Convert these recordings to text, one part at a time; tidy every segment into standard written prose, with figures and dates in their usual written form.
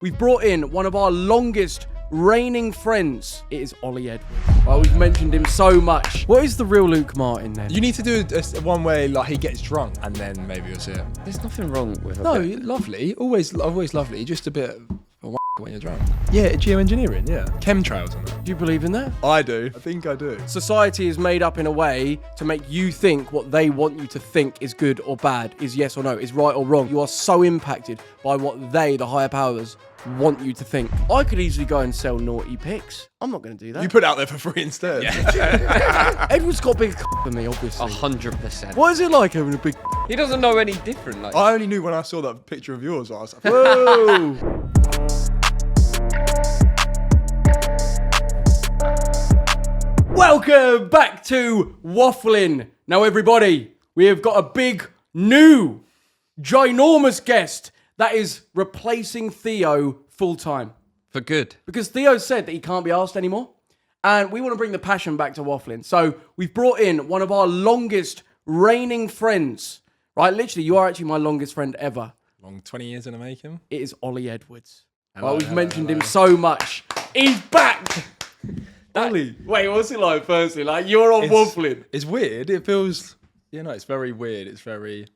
We've brought in one of our longest reigning friends. It is Ollie Edwards. Well, we've mentioned him so much. What is the real Luke Martin then? You need to do one where like he gets drunk and then maybe you'll see it. There's nothing wrong with it. No, lovely. Always lovely. Just a bit of a when you're drunk. Yeah, geoengineering, yeah. Chemtrails and that. Do you believe in that? I do. I think I do. Society is made up in a way to make you think what they want you to think is good or bad, is yes or no, is right or wrong. You are so impacted by what they, the higher powers, want you to think. I could easily go and sell naughty pics. I'm not going to do that. You put it out there for free instead. Yeah. Edward's got a big than me, obviously. 100%. What is it like having a big? He doesn't know any different. Like, I only knew when I saw that picture of yours. I was like, whoa. Welcome back to Wafflin. Now, everybody, we have got a big, new, ginormous guest that is replacing Theo full-time. for good. Because Theo said that he can't be asked anymore. And we want to bring the passion back to Wafflin. So we've brought in one of our longest reigning friends. Right, literally, you are actually my longest friend ever. long 20 years in the making. It is Ollie Edwards. Hello, We've mentioned him so much. He's back! Ollie, wait, what's it like firstly? Like, you're on Wafflin. It's weird. It feels, it's very weird.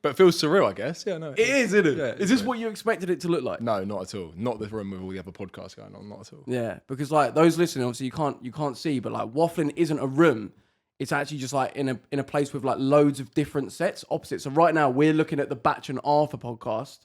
But it feels surreal, I guess. Yeah, no. It is, isn't it? Yeah, is this what you expected it to look like? No, not at all. Not the room with all the other podcasts going on. Not at all. Yeah, because like those listening, obviously you can't see, but like Wafflin isn't a room. It's actually just like in a place with like loads of different sets, opposite. So right now we're looking at the Batch and Arthur podcast.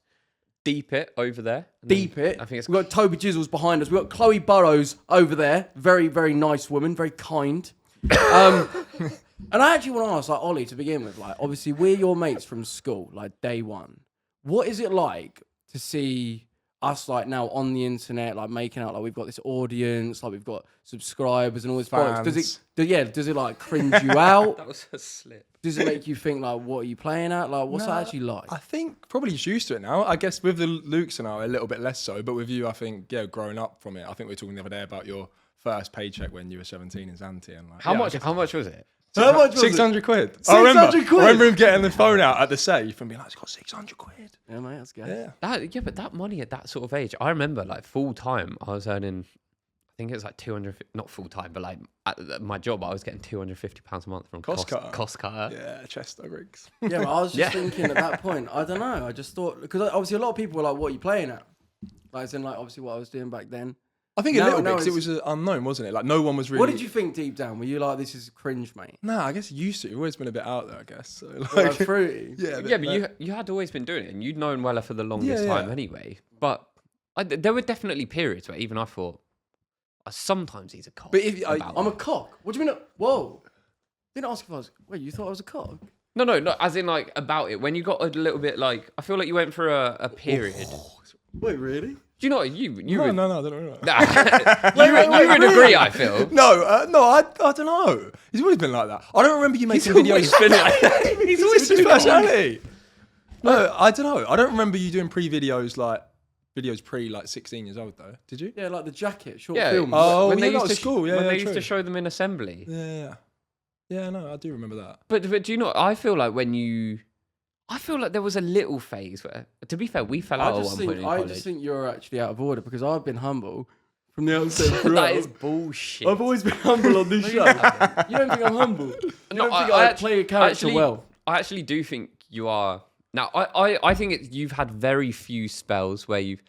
Deep it over there. Deep it. I think it's. We've got Toby Jizzles behind us. We've got Chloe Burrows over there. Very, very nice woman. Very kind. And I actually want to ask, like, Ollie, to begin with, like, obviously we're your mates from school, like day one. What is it like to see us, like, now on the internet, like, making out like we've got this audience, like we've got subscribers and all this Fans. Does it like cringe you out? That was a slip. Does it make you think like, what are you playing at? Like, what's that actually like? I think probably just used to it now. I guess with the Luke scenario, a little bit less so. But with you, I think, growing up from it, I think we were talking the other day about your first paycheck when you were 17 in Zante. And like, How much was it? How much was 600 quid. 600 quid? I remember him getting the phone out at the safe and being like, it's got 600 quid. Yeah, mate, that's good. Yeah. But that money at that sort of age, I remember like full time, I was earning, I think it was like 200, not full time, but like at my job, I was getting £250 a month from Cost Cutter. Yeah, Chester Riggs. Yeah, but I was just thinking at that point, I don't know. I just thought, because obviously a lot of people were like, what are you playing at? Like, as in, like, obviously what I was doing back then. I think a little bit, because it was unknown, wasn't it? Like, no one was really... What did you think deep down? Were you like, this is cringe, mate? No, I guess you used to. You've always been a bit out there, I guess. So, like fruity. Yeah, but you had always been doing it, and you'd known Weller for the longest time anyway. But there were definitely periods where even I thought, sometimes he's a cock. But I'm a cock? What do you mean? Whoa. Didn't ask if I was... Wait, you thought I was a cock? No, as in like about it. When you got a little bit like... I feel like you went through a period. Wait, really? Do you know what No, I don't know. You would agree, I feel. No, I don't know. He's always been like that. I don't remember you making videos. He's always been personality. No, I don't know. I don't remember you doing videos like 16 years old though. Did you? Yeah, like the jacket, short films. Oh, when they used used to school. Yeah, when they used to show them in assembly. Yeah, no, I do remember that. But do you know? I feel like there was a little phase where, to be fair, we fell out at one point in college. I just think you're actually out of order because I've been humble from the outset. That is bullshit. I've always been humble on this show. You don't think I'm humble? You don't think I play a character well? I actually do think you are. Now, I think you've had very few spells where you've...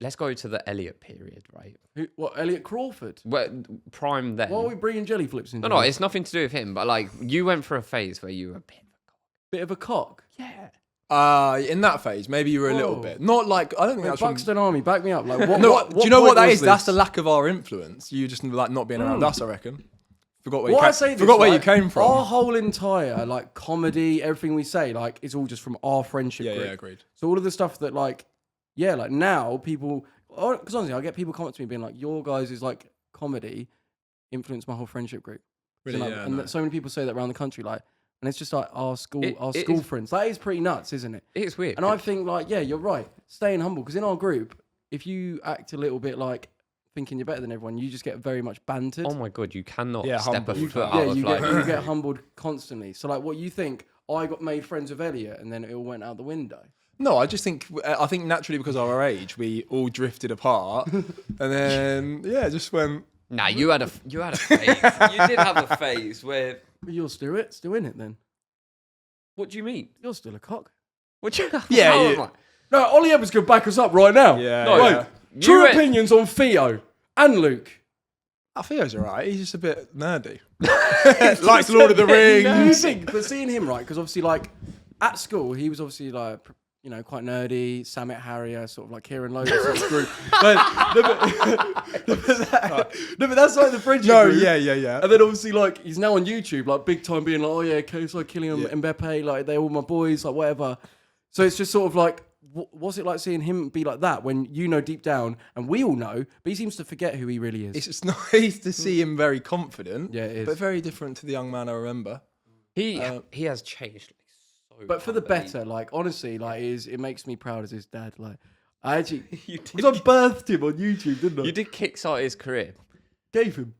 Let's go to the Elliot period, right? What, Elliot Crawford? Well, prime then. Why are we bringing jelly flips into No, it's nothing to do with him, but like, you went for a phase where you were a bit of a cock? Yeah. In that phase, maybe you were a little bit. Not like, I don't think that's Buxton Army, back me up. Like, what do you know what that is? That's the lack of our influence. You just like not being around us, I reckon. Forgot where you came from. Our whole entire like comedy, everything we say, like, is all just from our friendship group. Yeah, agreed. So all of the stuff that like, like now people, because honestly, I get people comment to me being like, your guys is like comedy influenced my whole friendship group. Really, so, like, so many people say that around the country, like. And it's just like our school friends. That is pretty nuts, isn't it? It is weird. And I think like, yeah, you're right. Staying humble. Because in our group, if you act a little bit like thinking you're better than everyone, you just get very much bantered. Oh my God, you cannot step a foot out of like... you get humbled constantly. So like what you think, I got made friends with Elliot and then it all went out the window. No, I think naturally because of our age, we all drifted apart, and then just went. Nah, you had a phase. You did have a phase where. But you're still in it then. What do you mean? You're still a cock. What do you? Yeah, how yeah. am I? No, Ollie Edwards could back us up right now. Yeah, No, yeah. Right. True You were- opinions on Theo and Luke. Theo's alright. He's just a bit nerdy. Likes Lord of the Rings. Do you think? But seeing him, right? Because obviously, like at school, he was obviously like, you know, quite nerdy. Samet Harrier, sort of like Kieran Logan sort of group. But that's like the friendship group. Yeah. And then obviously, like, he's now on YouTube, like, big time being like, oh, yeah, it's like Kylian Mbappe, like, they're all my boys, like, whatever. So it's just sort of like, what's it like seeing him be like that when you know deep down, and we all know, but he seems to forget who he really is. It's just nice to see him very confident. Yeah, it is. But very different to the young man I remember. He has changed. Like, so But for the unbelievable. better, like, honestly, like, it makes me proud as his dad. Like, I actually, because I birthed him on YouTube, didn't I? You did kickstart his career. Gave him.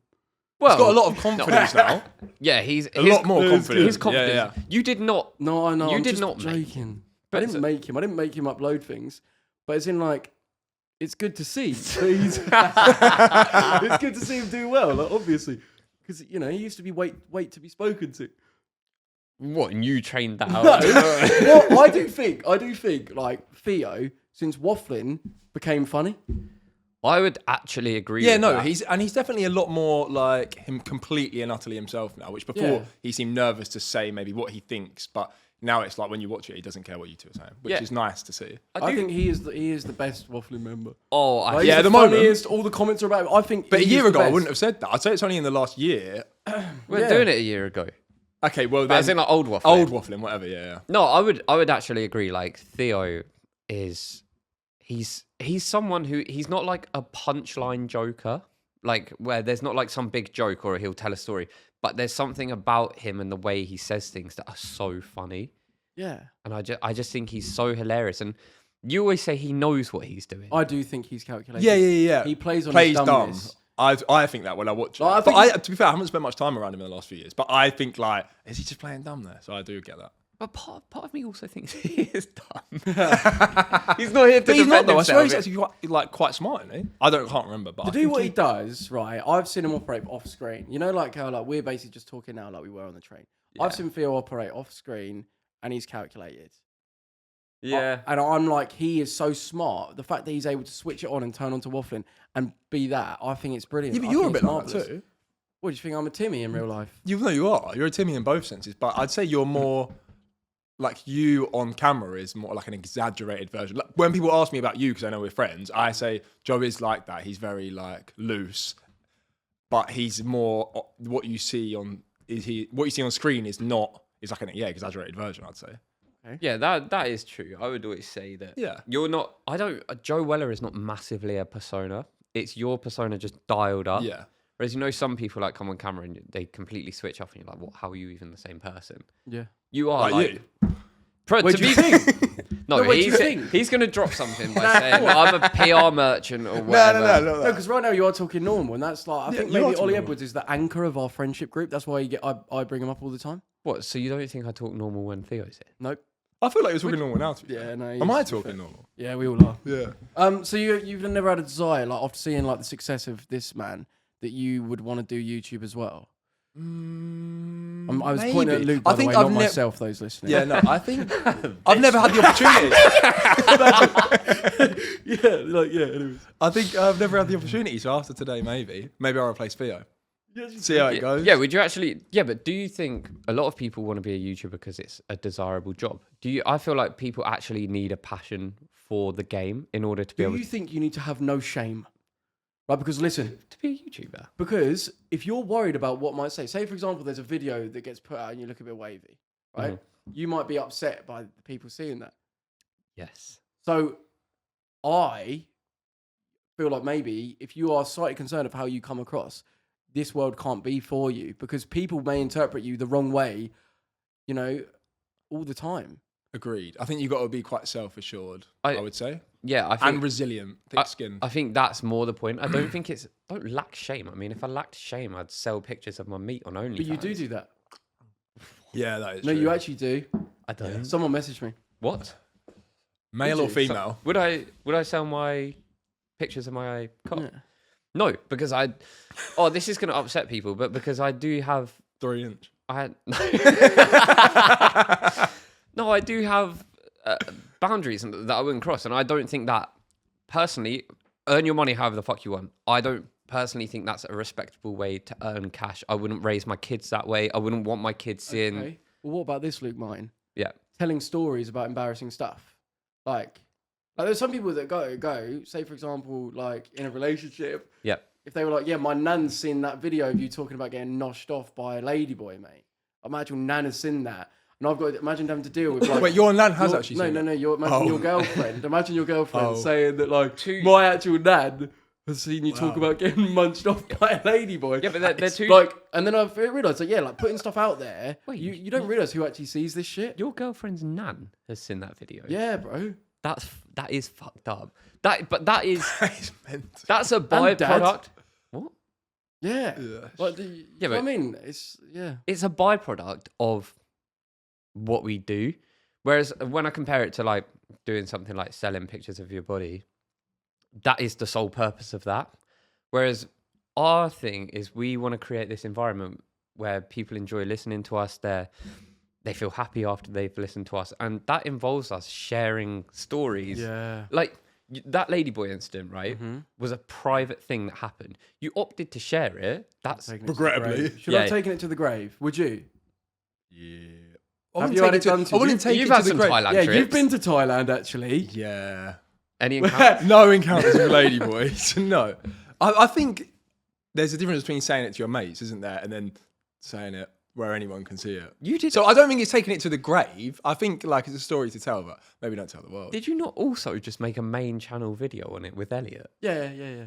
Well, He's got a lot of confidence now. Yeah, he's A lot more confident. His confidence. Yeah. You did not. No, I know. You I'm did just not make joking. But I didn't make him. I didn't make him upload things. But it's in like, it's good to see. That he's it's good to see him do well. Like, obviously, because you know he used to be wait to be spoken to. What? And you trained that out? Well, I do think like Theo, since Wafflin became funny. I would actually agree. Yeah, with no, that. he's definitely a lot more like him, completely and utterly himself now. Which before he seemed nervous to say maybe what he thinks, but now it's like when you watch it, he doesn't care what you two are saying, which is nice to see. I think he is the best Wafflin member. Oh, Like, yeah, he's at the the moment. funniest. All the comments are about him. I think. But a he year is the ago, I best. wouldn't have said that. I'd say it's only in the last year. we were yeah. doing it a year ago. Okay, well But as then in like old waffle. old waffling, whatever. Yeah. No, I would actually agree. Like Theo is, he's someone who he's not like a punchline joker, like where there's not like some big joke or he'll tell a story, but there's something about him and the way he says things that are so funny. Yeah, And I just think he's so hilarious. And you always say he knows what he's doing. I do think he's calculated. Yeah. He plays on Plays his dumb. dumbness. I think that when I watch it. Like, I but think- to be fair, I haven't spent much time around him in the last few years. But I think like, is he just playing dumb there? So I do get that. But part of me also thinks he is dumb. He's not here to But he's not defend though. I swear he's himself. actually quite smart, isn't he? Can't remember. But To I do think what he does, right? I've seen him operate off screen. You know, like how like we're basically just talking now, like we were on the train. I've seen Theo operate off screen, and he's calculated. Yeah. And I'm like, he is so smart. The fact that he's able to switch it on and turn on to Wafflin and be that, I think it's brilliant. Yeah, but I you're a think bit it's like that marvellous. too. What do you think? I'm a Timmy in real life. You are. You're a Timmy in both senses. But I'd say you're more like you on camera is more like an exaggerated version. Like, when people ask me about you, because I know we're friends, I say Joe is like that. He's very like loose, but he's more what you see on screen is like an exaggerated version. I'd say. Yeah, that is true. I would always say that. Yeah. You're not. Joe Weller is not massively a persona. It's your persona just dialed up. Yeah. Whereas some people like come on camera and they completely switch off, and you're like, "What? How are you even the same person?" Yeah. You are Like you. What do you think? No, what do you think? he's going to drop something by saying, well, "I'm a PR merchant" or whatever. No, because right now you are talking normal, and that's like I think you are maybe talking Ollie normal. Edwards is the anchor of our friendship group. That's why I bring him up all the time. What? So you don't think I talk normal when Theo's here? Nope. I feel like you're talking normal now. To be fair. Yeah, no. Am I talking normal? Yeah, we all are. Yeah. So you've never had a desire, like after seeing like the success of this man, that you would want to do YouTube as well. I was pointing at Luke, by the way, not myself. Those listening. Yeah, no, I think I've never had the opportunity. Anyways. I think I've never had the opportunity. So after today, maybe I'll replace Theo. See how it goes. Yeah, would you actually? Yeah, but do you think a lot of people want to be a YouTuber because it's a desirable job? I feel like people actually need a passion for the game in order to be Do able you think you need to have no shame? Right, because listen, to be a YouTuber. because if you're worried about what might say, for example, there's a video that gets put out and you look a bit wavy, right? You might be upset by the people seeing that. Yes. So I feel like maybe if you are slightly concerned of how you come across, this world can't be for you because people may interpret you the wrong way, all the time. Agreed. I think you've got to be quite self-assured, I would say. Yeah, I think, And resilient, thick skin. I think that's more the point. I don't think don't lack shame. I mean, if I lacked shame, I'd sell pictures of my meat on OnlyFans. But you do that. Yeah, that is No, true. you actually do. I don't. Someone messaged me. What? Male or you? female? Would I sell my pictures of my cock? Yeah. No, because this is going to upset people, but because I do have 3-inch. no, I do have boundaries that I wouldn't cross, and I don't think that personally. Earn your money however the fuck you want. I don't personally think that's a respectable way to earn cash. I wouldn't raise my kids that way. I wouldn't want my kids seeing. Okay. Well, what about this, Luke? Mine. Yeah. Telling stories about embarrassing stuff. Like there's some people that go. Say for example, like in a relationship. Yeah. If they were like, yeah, my nan's seen that video of you talking about getting noshed off by a ladyboy, mate. Imagine nan has seen that. And I've got to imagine having to deal with like... Wait, your nan has actually seen No. it? Imagine your girlfriend. Imagine your girlfriend Oh. saying that like, my actual nan has seen you talk about getting munched off by a ladyboy. Yeah, but they're too... Like, and then I've realised that, yeah, like putting stuff out there, Wait, you don't realise who actually sees this shit. Your girlfriend's nan has seen that video. Yeah, bro. That is fucked up. That is mental. that's a dad. byproduct. What? Yeah. Yeah. Like, Yeah, but I mean, it's, yeah. it's a byproduct of what we do. Whereas when I compare it to like doing something like selling pictures of your body, that is the sole purpose of that. Whereas our thing is we want to create this environment where people enjoy listening to us. They feel happy after they've listened to us, and that involves us sharing stories. Yeah. Like that ladyboy incident, right? Was a private thing that happened. You opted to share it. That's Taking it to the Regrettably. grave. Should Yeah. I have taken it to the grave? Would you? Yeah. Have you had it done to I you? wouldn't take You've it had to the some grave. Thailand Yeah, trips. you've been to Thailand actually. Yeah. Any encounter? No encounters with ladyboys. No. I think there's a difference between saying it to your mates, isn't there? And then saying it where anyone can see it. You did. So I don't think it's taking it to the grave. I think like it's a story to tell, but maybe don't tell the world. Did you not also just make a main channel video on it with Elliot? Yeah.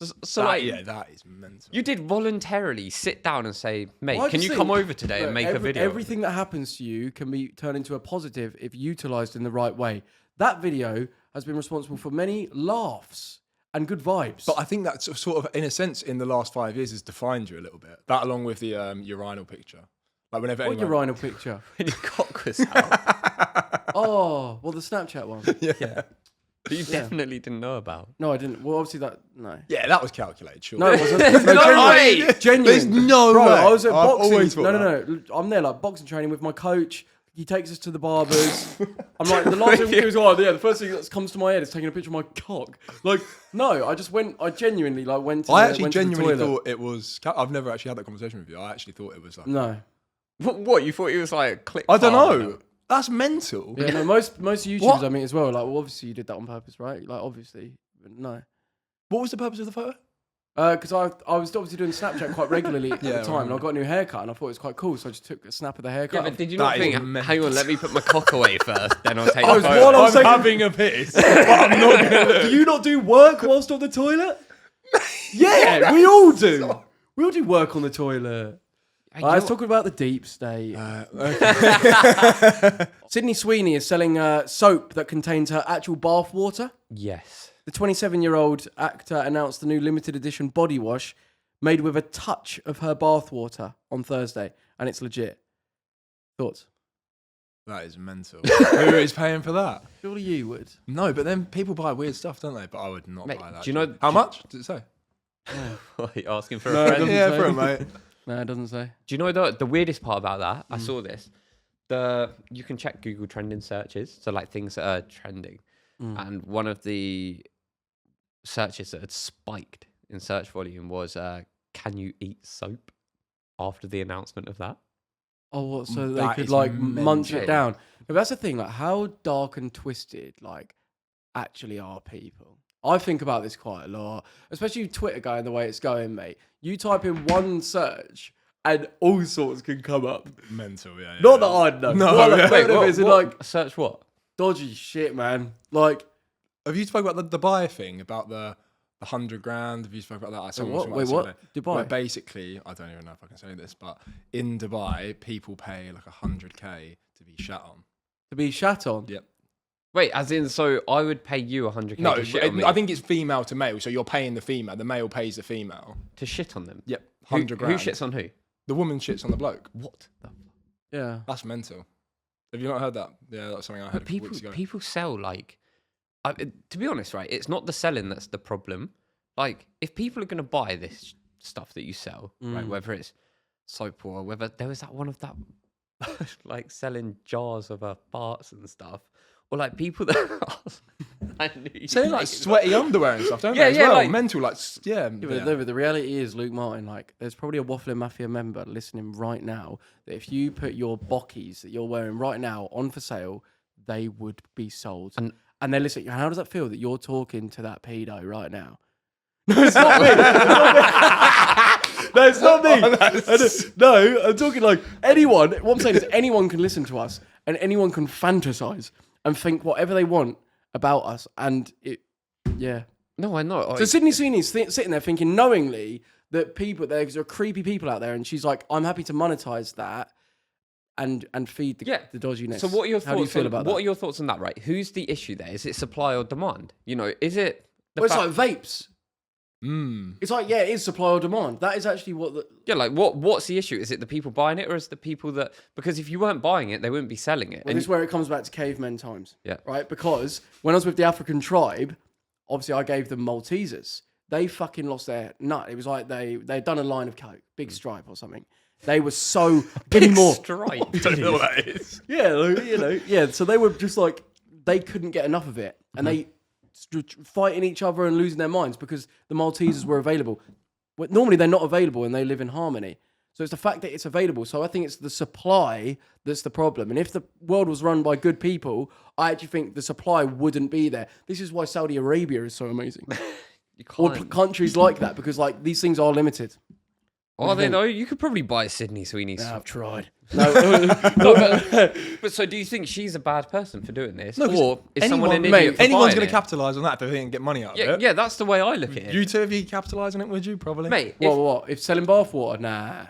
So That- like, yeah, that is mental. you did voluntarily sit down and say, mate, Well, I can just you come think, over today and look, make a video? Everything that happens to you can be turned into a positive if utilised in the right way. That video has been responsible for many laughs and good vibes. But I think that's sort of, in a sense, in the last 5 years has defined you a little bit. That along with the urinal picture. Like whenever what anyone... urinal picture? When your cock was out. Oh, well, the Snapchat one. Yeah. That you definitely didn't know about. No, I didn't. Well, obviously no. Yeah, that was calculated, sure. No, it wasn't. There's no way. Genuine. There's no Bro, way. I was at I've boxing. always thought No. I'm there like boxing training with my coach. He takes us to the barbers. I'm like, the last thing he goes, oh, yeah, the first thing that comes to my head is taking a picture of my cock. Like, no, I genuinely like went to I the, actually went to the genuinely toilet. thought it was... I've never actually had that conversation with you. I actually thought it was like... No. What? You thought it was like a click? I don't farm? know. That's mental. Yeah, no, most YouTubers What? I mean as well, like, well, obviously you did that on purpose, right? Like, obviously. But no. What was the purpose of the photo? Because I was obviously doing Snapchat quite regularly at Yeah, the time, and I right. got a new haircut, and I thought it was quite cool, so I just took a snap of the haircut. Yeah, but did you not That is think, mental. hang on, let me put my cock away first, then I'll take I the was photo? while I was taking- having a piss, but I'm not going to look. Do you not do work whilst on the toilet? Yeah, we all do. We all do work on the toilet. I was talking about the deep state. Sydney Sweeney is selling soap that contains her actual bath water. Yes. The 27-year-old actor announced the new limited edition body wash made with a touch of her bath water on Thursday, and it's legit. Thoughts? That is mental. Who is paying for that? Surely you would. No, but then people buy weird stuff, don't they? But I would not Mate, buy that. do you know- how much? Did it say? What, are you asking for No, a it friend? doesn't Yeah, say. for a mate. No, it doesn't say. Do you know the weirdest part about that? I saw this. You can check Google trending searches, so like things that are trending. And one of the searches that had spiked in search volume was can you eat soap after the announcement of that? Oh, what? So they That could is like munch mental. it down. But that's the thing. Like, how dark and twisted, like, actually are people? I think about this quite a lot, especially Twitter going the way it's going, mate. You type in one search, and all sorts can come up. Mental, yeah. Not that I know. No, What, yeah. like, Wait, is it like search what? dodgy shit, man? Like, Have you spoke about the Dubai thing about the 100 grand? Have you spoke about that? Someone was what? talking Wait, about what? it. Dubai? Where basically, I don't even know if I can say this, but in Dubai, people pay like 100k to be shat on. To be shat on? Yep. Wait, as in, so I would pay you 100k No, to shit on me? I think it's female to male, so you're paying the female. The male pays the female. to shit on them. Yep, Who, 100 grand. who shits on who? The woman shits on the bloke. What? The Yeah. That's mental. Have you not heard that? Yeah, that's something I heard But weeks ago. people sell like to be honest, right, it's not the selling that's the problem. Like, if people are going to buy this stuff that you sell, right, whether it's soap or whether there was that one of that, like selling jars of farts and stuff, or like people that I knew you Say like hated sweaty underwear and stuff, don't Yeah, they? As yeah, well. like- Mental, like But the reality is, Luke Martin, like, there's probably a Wafflin Mafia member listening right now that if you put your bockies that you're wearing right now on for sale, they would be sold. And they're listening. How does that feel that you're talking to that pedo right now? No, it's not me. No, it's not me. No, I'm talking like anyone. What I'm saying is anyone can listen to us and anyone can fantasize and think whatever they want about us. And yeah. No, I know. So Sydney Sweeney's sitting there thinking knowingly that there are creepy people out there, and she's like, I'm happy to monetize that and feed the dodginess. So what are your thoughts? How do you feel about that? What are your thoughts on that? Right? Who's the issue there? Is it supply or demand? You know, is it? Well, it's like vapes. It's like, yeah, it is supply or demand. That is actually what the... Yeah, like what's the issue? Is it the people buying it, or is it the people that... Because if you weren't buying it, they wouldn't be selling it. Well, this is where it comes back to cavemen times. Yeah. Right? Because when I was with the African tribe, obviously I gave them Maltesers. They fucking lost their nut. It was like they'd done a line of coke, Big Stripe or something. They were so... Give me more. Stripe. don't know what that is. Yeah, like, you know, yeah. So they were just like, they couldn't get enough of it. And they fighting each other and losing their minds because the Maltesers were available. Well, normally they're not available and they live in harmony. So it's the fact that it's available. So I think it's the supply that's the problem. And if the world was run by good people, I actually think the supply wouldn't be there. This is why Saudi Arabia is so amazing. Or countries like that, because like these things are limited. Are they though? You could probably buy Sydney Sweeney's. Yeah, I've tried. But so do you think she's a bad person for doing this? No, 'cause or is someone an mate, idiot for anyone's buying going it? to capitalise on that if they can get money out of Yeah, it. yeah, that's the way I look at it. You two, if you capitalise on it, would you? Probably. Mate, What? If selling bathwater? Nah.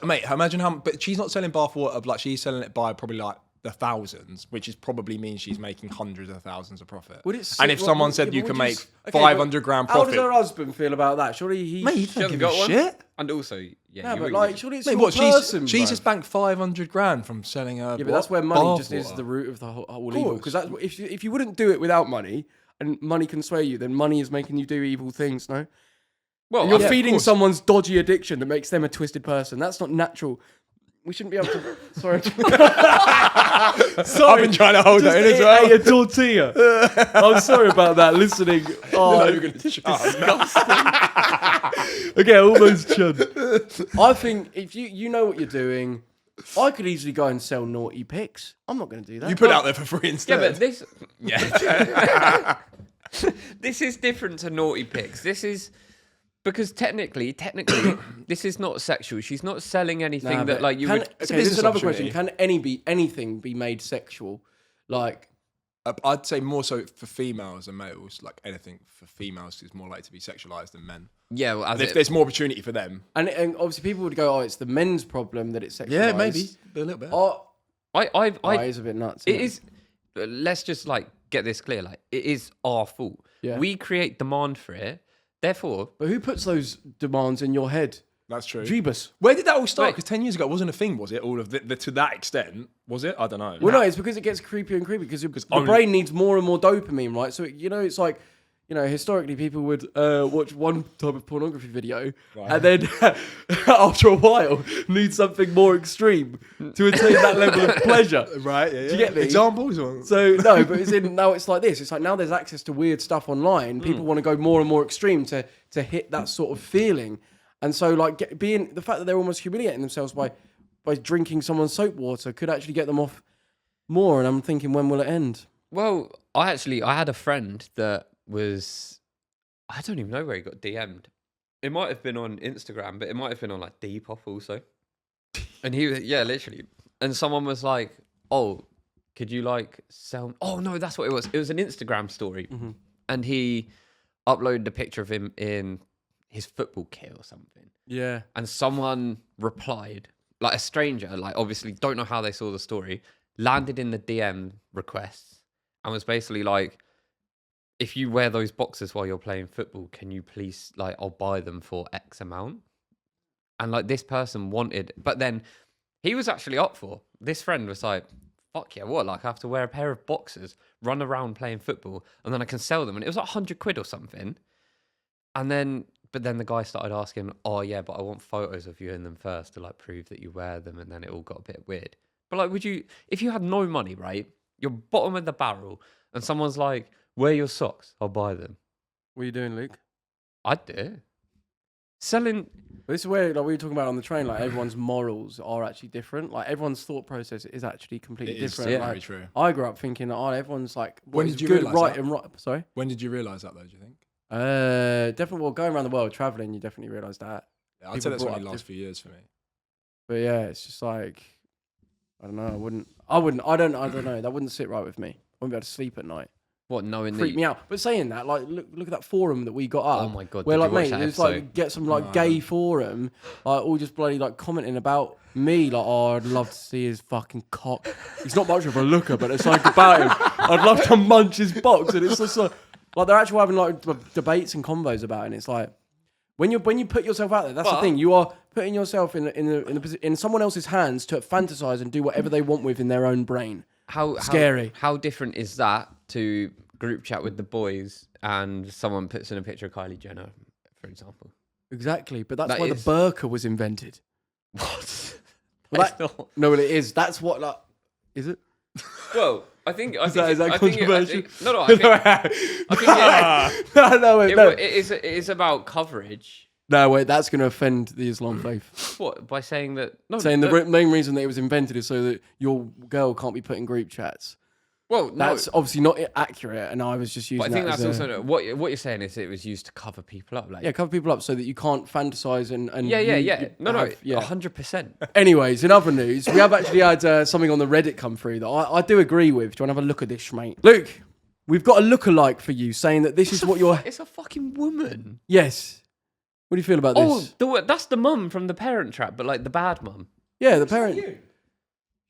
Mate, imagine how... But she's not selling bathwater, like she's selling it by probably like the thousands, which is probably means she's making hundreds of thousands of profit. And if someone said you can make 500 grand profit... How does her husband feel about that? Surely he... Mate, he she doesn't hasn't give a got one. shit. And also, yeah, No, you but really like, do. surely it's Mate, your what? person, She's bro. just banked 500 grand from selling her. Yeah, but that's where money just is bathwater. the root of the whole evil. Because that's if you wouldn't do it without money, and money can sway you, then money is making you do evil things. No, Well, and you're yeah, feeding of course. someone's dodgy addiction that makes them a twisted person. That's not natural. We shouldn't be able to. Sorry, I've been trying to hold that in as well. Ate a tortilla. I'm sorry about that. Listening. Oh, okay, almost chud. I think if you know what you're doing, I could easily go and sell naughty pics. I'm not going to do that. You put it out there for free yeah, instead. but this, yeah, this is different to naughty pics. This is because technically, this is not sexual. She's not selling anything Nah, that but like you can, would. Okay, a this is business another question. opportunity. Can anything be made sexual? Like, I'd say more so for females than males. Like anything for females is more likely to be sexualized than men. Yeah, well, If there's more opportunity for them. and obviously people would go, oh, it's the men's problem that it's sexualized. Yeah, maybe a little bit. Oh, I it is a bit nuts. It is. Let's just like get this clear. Like it is our fault. Yeah. We create demand for it. Therefore, But who puts those demands in your head? That's true. Jeebus. Where did that all start? Wait. Because 10 years ago it wasn't a thing, was it? All of the to that extent, was it? I don't know. Well, no, it's because it gets creepier and creepier because the only- brain needs more and more dopamine, right? So, it's like, historically people would watch one type of pornography video and then after a while need something more extreme to attain that level of pleasure. Right, yeah. Do you get me? Examples? Or... So, no, but now it's like this. It's like now there's access to weird stuff online. People want to go more and more extreme to hit that sort of feeling. And so, like, being the fact that they're almost humiliating themselves by drinking someone's soap water could actually get them off more. And I'm thinking, when will it end? well, I had a friend that was, I don't even know where he got DM'd. It might have been on Instagram, but it might have been on like Depop also. And he was, yeah, literally. And someone was like, "Oh, could you like sell?" Oh no, that's what it was. It was an Instagram story, and he uploaded a picture of him in his football kit or something. Yeah. And someone replied, like a stranger, like obviously don't know how they saw the story, landed in the DM requests and was basically like, if you wear those boxes while you're playing football, can you please, like, I'll buy them for X amount. And like this person wanted, but then he was actually up for, this friend was like, fuck yeah, what? Like I have to wear a pair of boxers, run around playing football, and then I can sell them. And it was like 100 quid or something. But then the guy started asking, oh yeah, but I want photos of you in them first to like prove that you wear them. And then it all got a bit weird. But like, if you had no money, right? You're bottom of the barrel and someone's like, wear your socks, I'll buy them. What are you doing, Luke? I'd do it. Selling. This is where, like we were talking about on the train, like everyone's morals are actually different. Like everyone's thought process is actually completely different. Very like, true. I grew up thinking that everyone's like, When what did is you good, realise right, that? and right. Sorry. When did you realise that though? Do you think? Definitely. Well, going around the world traveling, you definitely realise that. Yeah, I'd say that's brought only up last few years for me. But yeah, it's just like, I don't know. I don't know. That wouldn't sit right with me. I wouldn't be able to sleep at night. What, knowing Freak that me out. But saying that, like, look at that forum that we got up. Oh my God, Where did like, you watch mate, that it's episode? like get some like gay forum, like all just bloody like commenting about me. Like, oh, I'd love to see his fucking cock. He's not much of a looker, but it's like about him. I'd love to munch his box, and it's just like they're actually having like debates and convos about it. And it's like when you put yourself out there, that's the thing. You are putting yourself in someone else's hands to fantasize and do whatever they want with in their own brain. Scary. How different is that to group chat with the boys and someone puts in a picture of Kylie Jenner, for example? Exactly, but that's That why is- the burqa was invented. What? Well, That's not- no, well, it is. That's what. Like, is it? Well, I think Is that controversial? No, I think yeah, no, wait, it, no. it is about coverage. No, wait, that's going to offend the Islam faith. What, by saying that? No, Saying the main reason that it was invented is so that your girl can't be put in group chats. well, no, That's obviously not accurate, and I was just using but I think that that's as also what you're saying is it was used to cover people up, like cover people up so that you can't fantasize and yeah. you No, have- yeah. 100%. Anyways, in other news, we have actually had something on the Reddit come through that I do agree with. Do you want to have a look at this, mate? Luke, we've got a lookalike for you saying that this is what you're... It's a fucking woman. Yes. What do you feel about this? That's the mum from the Parent Trap, but like the bad mum. Yeah, the parent...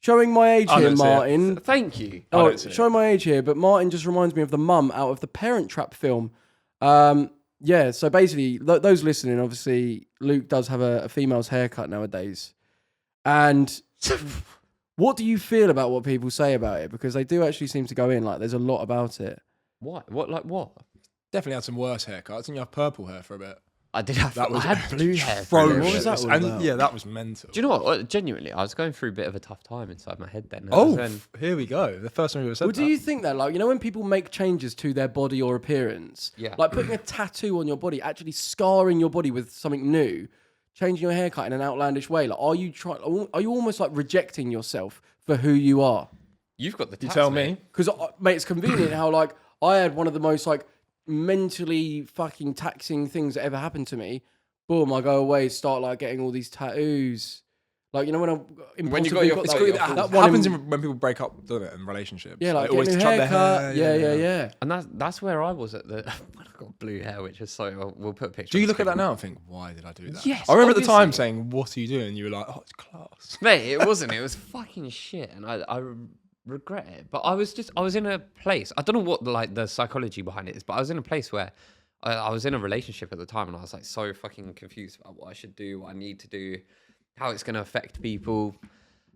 Showing my age I here, don't see it. Martin. Thank you. I Oh, don't see it. showing my age here, but Martin just reminds me of the mum out of the Parent Trap film. Yeah, so basically, those listening, obviously, Luke does have a female's haircut nowadays. And what do you feel about what people say about it? Because they do actually seem to go in, like, there's a lot about it. What? What? Definitely had some worse haircuts, and you have purple hair for a bit. I did have. That was I had blue hair. for a little What was bit. that all And about? yeah, that was mental. Do you know what? Genuinely, I was going through a bit of a tough time inside my head then. Oh, Then- here we go. The first time we ever said Well, do you think that, like, you know, when people make changes to their body or appearance, Yeah. like putting a tattoo on your body, actually scarring your body with something new, changing your haircut in an outlandish way, like, are you almost like rejecting yourself for who you are? You've got the. You tats, tell mate. me. Because, mate, it's convenient how, like, I had one of the most, like, mentally fucking taxing things that ever happened to me. Boom, I go away, start, like, getting all these tattoos. Like, you know, when When you got your- It's Like, cool. that That one happens in- when people break up, doesn't it, in relationships. Yeah, like, they get a new chop their haircut. hair. Yeah. And that's where I was at the. When I got blue hair, which is so. We'll put a picture. Do you on look at screen. that now and think, why did I do that? Yes, I remember at the time obviously. saying, what are you doing? And you were like, oh, it's class. Mate, it wasn't. It was fucking shit, and I regret it. But I was in a place. I don't know what the psychology behind it is, but I was in a place where I was in a relationship at the time, and I was like so fucking confused about what I should do, what I need to do, how it's going to affect people,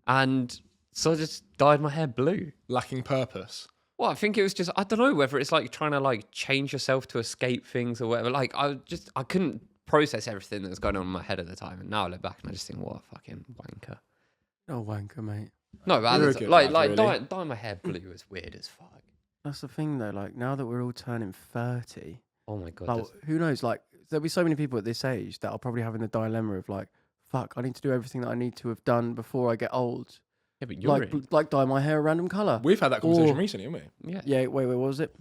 and so I just dyed my hair blue. Lacking purpose. Well, I think it was just I don't know whether it's like trying to like change yourself to escape things or whatever. Like I couldn't process everything that was going on in my head at the time, and now I look back and I just think, what a fucking wanker. Oh, wanker, mate. No, but You're a at the good time, lad, really. dyeing my hair blue was weird as fuck. That's the thing, though. Like, now that we're all turning 30, Oh my god. like, that's- who knows? Like, there'll be so many people at this age that are probably having the dilemma of, like, fuck, I need to do everything that I need to have done before I get old. Yeah, but you're Like dye my hair a random colour. We've had that conversation Or- recently, haven't we? yeah. Yeah, wait, what was it?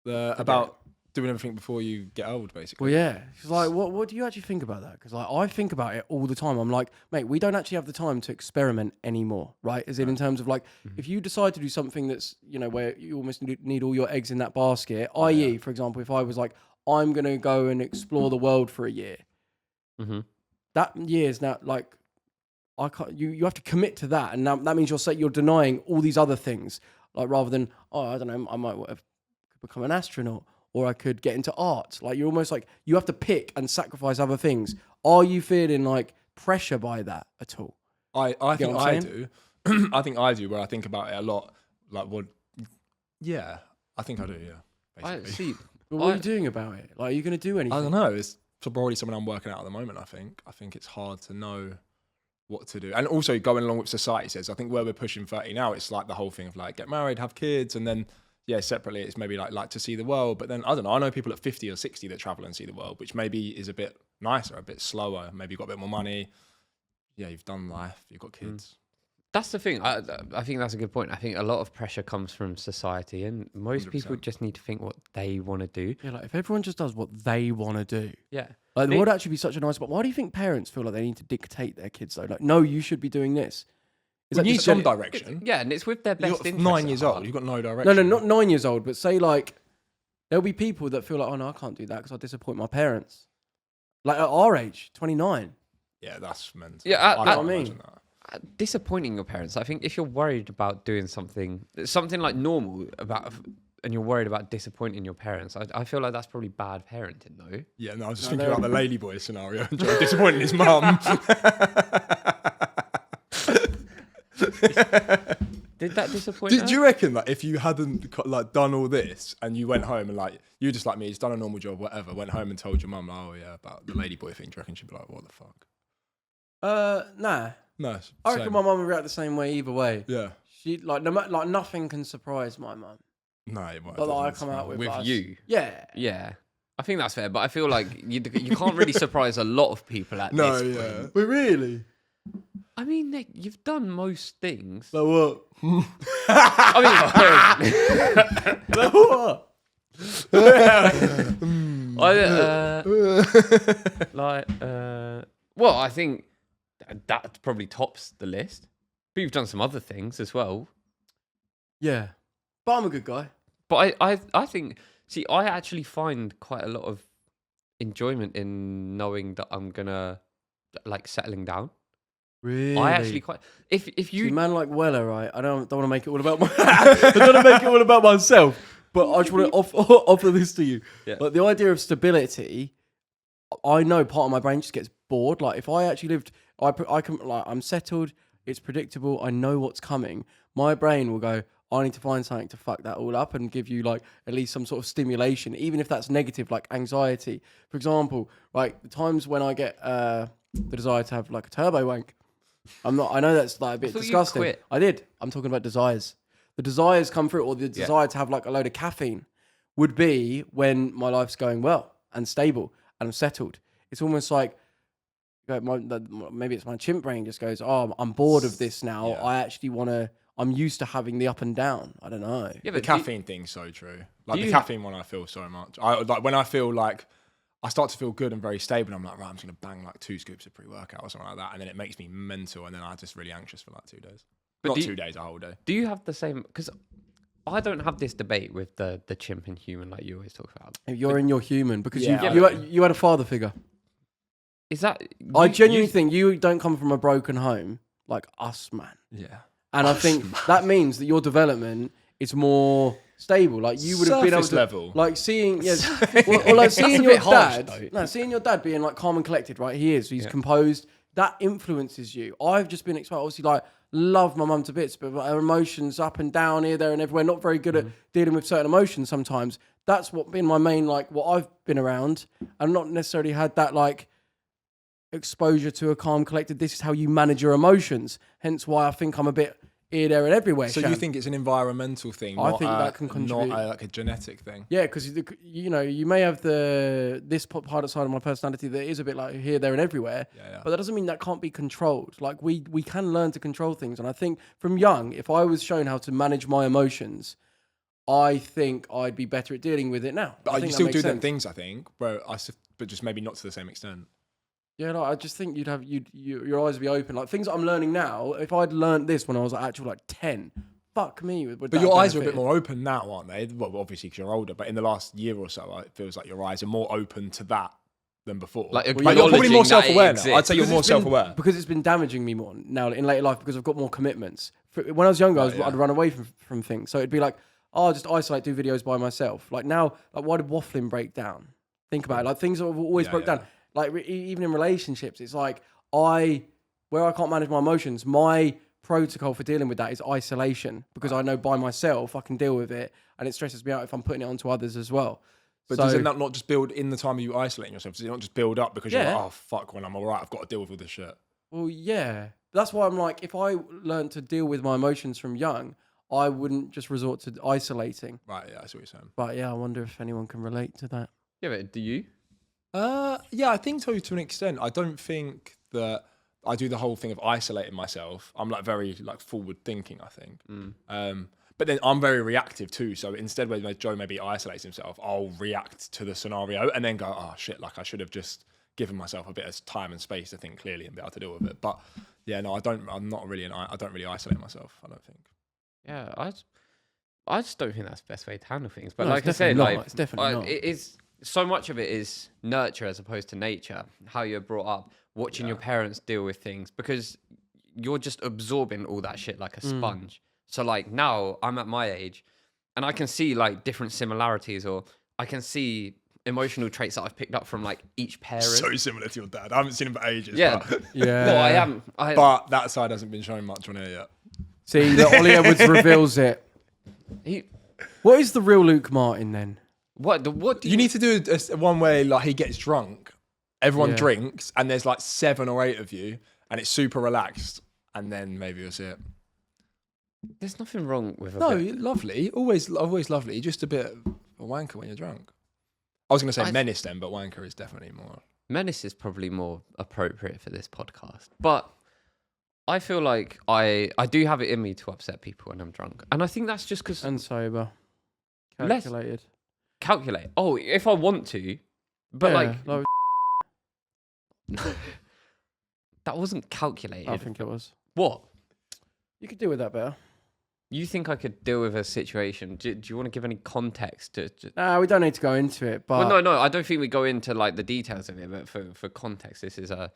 About doing everything before you get old, basically. Well, yeah. She's like, what do you actually think about that? Because, like, I think about it all the time. I'm like, mate, we don't actually have the time to experiment anymore, right? As in terms of, like, if you decide to do something that's, you know, where you almost need all your eggs in that basket, i.e., for example, if I was like, I'm going to go and explore the world for a year, Mm-hmm. that year is now, like, I can't, you have to commit to that. And now that means you're denying all these other things, like, rather than, oh, I don't know, I might have become an astronaut, or I could get into art. Like, you're almost like, you have to pick and sacrifice other things. Are you feeling like pressure by that at all? I get think what I'm I saying? do. I think I do, where I think about it a lot. Like, what? Yeah, I think I do. Yeah, I basically. see. But what are you doing about it? Like, are you going to do anything? I don't know. It's probably something I'm working out at the moment. I think it's hard to know what to do, and also going along with society says. I think where we're pushing 30 now, it's like the whole thing of like get married, have kids, and then separately it's maybe like to see the world. But then I don't know. I know people at 50 or 60 that travel and see the world, which maybe is a bit nicer, a bit slower. Maybe you've got a bit more money. Yeah, you've done life. You've got kids. That's the thing. I think that's a good point. I think a lot of pressure comes from society, and most 100%. people just need to think what they want to do. Yeah, like if everyone just does what they want to do, Yeah. like the world actually be such a nice. But why do you think parents feel like they need to dictate their kids though? Like, no, you should be doing this. Is You that need just some gen- direction. Yeah, and it's with their You're best interest. 9 at years heart. old. You've got no direction. No, not 9 years old, but say like there'll be people that feel like, oh no, I can't do that because I disappoint my parents. Like at our age, 29. Yeah, that's mental. Yeah, I can't I mean. imagine that. Disappointing your parents. I think if you're worried about doing something like normal about, and you're worried about disappointing your parents, I feel like that's probably bad parenting, though. Yeah, no, I was just thinking about the ladyboy scenario. Joe disappointing his mum. Did that disappoint? Do you reckon that if you hadn't like done all this and you went home and like you just like me, just done a normal job, whatever, went home and told your mum, oh yeah, about the ladyboy thing, do you reckon she'd be like, what the fuck? Nah. No, I reckon same. my mum would react the same way either way. Yeah. She like like nothing can surprise my mum. No, it might. But that I come out with With us. you? Yeah. Yeah. I think that's fair, but I feel like you can't really surprise a lot of people at No, this yeah. point. But really? I mean, Nick, you've done most things. So what? I mean, So what? well, I think that probably tops the list. But you've done some other things as well. Yeah. But I'm a good guy. But I think, see, I actually find quite a lot of enjoyment in knowing that I'm gonna like settling down. Really? I actually quite if you See, man like Weller, right? I don't want to make it all about I don't want to make it all about myself. But I just want to offer this to you. Yeah. Like the idea of stability, I know part of my brain just gets bored. Like if I actually lived, I can like I'm settled. It's predictable. I know what's coming. My brain will go, I need to find something to fuck that all up and give you like at least some sort of stimulation, even if that's negative, like anxiety. For example, like the times when I get the desire to have like a turbo wank. I know that's like a bit thought you disgusting. quit. I did. I'm talking about desires. The desires come through, or the desire to have like a load of caffeine would be when my life's going well and stable and I'm settled. It's almost like maybe it's my chimp brain just goes, oh, I'm bored of this now. Yeah. I actually want to. I'm used to having the up and down. I don't know. yeah, The but caffeine thing's so true. Like do the you- caffeine one, I feel so much. I like when I feel like I start to feel good and very stable. I'm like, right, I'm just gonna bang like 2 scoops of pre-workout or something like that, and then it makes me mental, and then I'm just really anxious for like 2 days. But Not do you- 2 days, a whole day. do you have the same? Because I don't have this debate with the chimp and human like you always talk about. You're in your human because Yeah, you had a father figure. Is that? I genuinely think you don't come from a broken home like us, man. Yeah. And I think that means that your development is more stable. Like you would have been able Surface to, level. like seeing, or like seeing your bit harsh, dad. though. No, seeing your dad being like calm and collected. Right, he is. He's composed. That influences you. I've just been exposed. Obviously, like love my mum to bits, but her emotions up and down here, there, and everywhere. Not very good at dealing with certain emotions sometimes. That's what been my main like what I've been around, and not necessarily had that like exposure to a calm, collected. This is how you manage your emotions. Hence why I think I'm a bit here, there, and everywhere. So you think it's an environmental thing? I not think that can contribute. not like a genetic thing. Yeah, because you know you may have this part side of my personality that is a bit like here, there, and everywhere. Yeah. But that doesn't mean that can't be controlled. Like we can learn to control things, and I think from young, if I was shown how to manage my emotions, I think I'd be better at dealing with it now. I But think you that still makes do them sense. things, I think, but just maybe not to the same extent. Yeah, like, I just think your eyes would be open. Like things that I'm learning now. If I'd learned this when I was actual like 10, fuck me. But your eyes are a bit more open now, aren't they? Well, obviously because you're older, but in the last year or so, it feels like your eyes are more open to that than before. Like you're probably more acknowledging that self-aware it now. I'd say you're exists. more self-aware. because it's been damaging me more now in later life because I've got more commitments. When I was younger, I'd run away from things. So it'd be like, oh, I'll just isolate, do videos by myself. Like now, like why did Wafflin break down? Think about it. Like things that have always broke down. Like even in relationships, it's like where I can't manage my emotions, my protocol for dealing with that is isolation, because I know by myself I can deal with it, and it stresses me out if I'm putting it onto others as well. But doesn't that not just build in the time of you isolating yourself? Does it not just build up because you're like, oh, fuck, when I'm all right, I've got to deal with all this shit? Well, yeah. That's why I'm like, if I learned to deal with my emotions from young, I wouldn't just resort to isolating. Right, yeah, I see what you're saying. But yeah, I wonder if anyone can relate to that. Yeah, but do you? Yeah, I think so to an extent. I don't think that I do the whole thing of isolating myself. I'm like very like forward thinking, I think. But then I'm very reactive too. So instead, when Joe maybe isolates himself, I'll react to the scenario and then go, oh shit, like I should have just given myself a bit of time and space to think clearly and be able to deal with it. But yeah, no, I don't really isolate myself, I don't think. Yeah, I just don't think that's the best way to handle things. But No, like I it's said, definitely like not. It's definitely not. it is so much of it is nurture as opposed to nature. How you're brought up, watching your parents deal with things, because you're just absorbing all that shit like a sponge. So like now I'm at my age, and I can see like different similarities, or I can see emotional traits that I've picked up from like each parent. So similar to your dad. I haven't seen him for ages. Yeah, But, Well, I am. but that side hasn't been shown much on here yet. See, that Ollie Edwards reveals it. He, What is the real Luke Martin then? what do You need to do one where like he gets drunk, everyone Yeah. drinks, and there's like 7 or 8 of you, and it's super relaxed, and then maybe you'll see it. There's nothing wrong with a No, bit. lovely, always lovely. Just a bit of a wanker when you're drunk. I was going to say menace then, but wanker is definitely more. Menace is probably more appropriate for this podcast. But I feel like I do have it in me to upset people when I'm drunk. And I think that's just because... And sober. Less- Calculated. Calculate. Oh, if I want to. But Yeah, like... That wasn't calculated. I think it was. What? You could deal with that better. You think I could deal with a situation? Do you want to give any context to... Nah, we don't need to go into it, but... Well, no, I don't think we go into like the details of it, but for context, this is a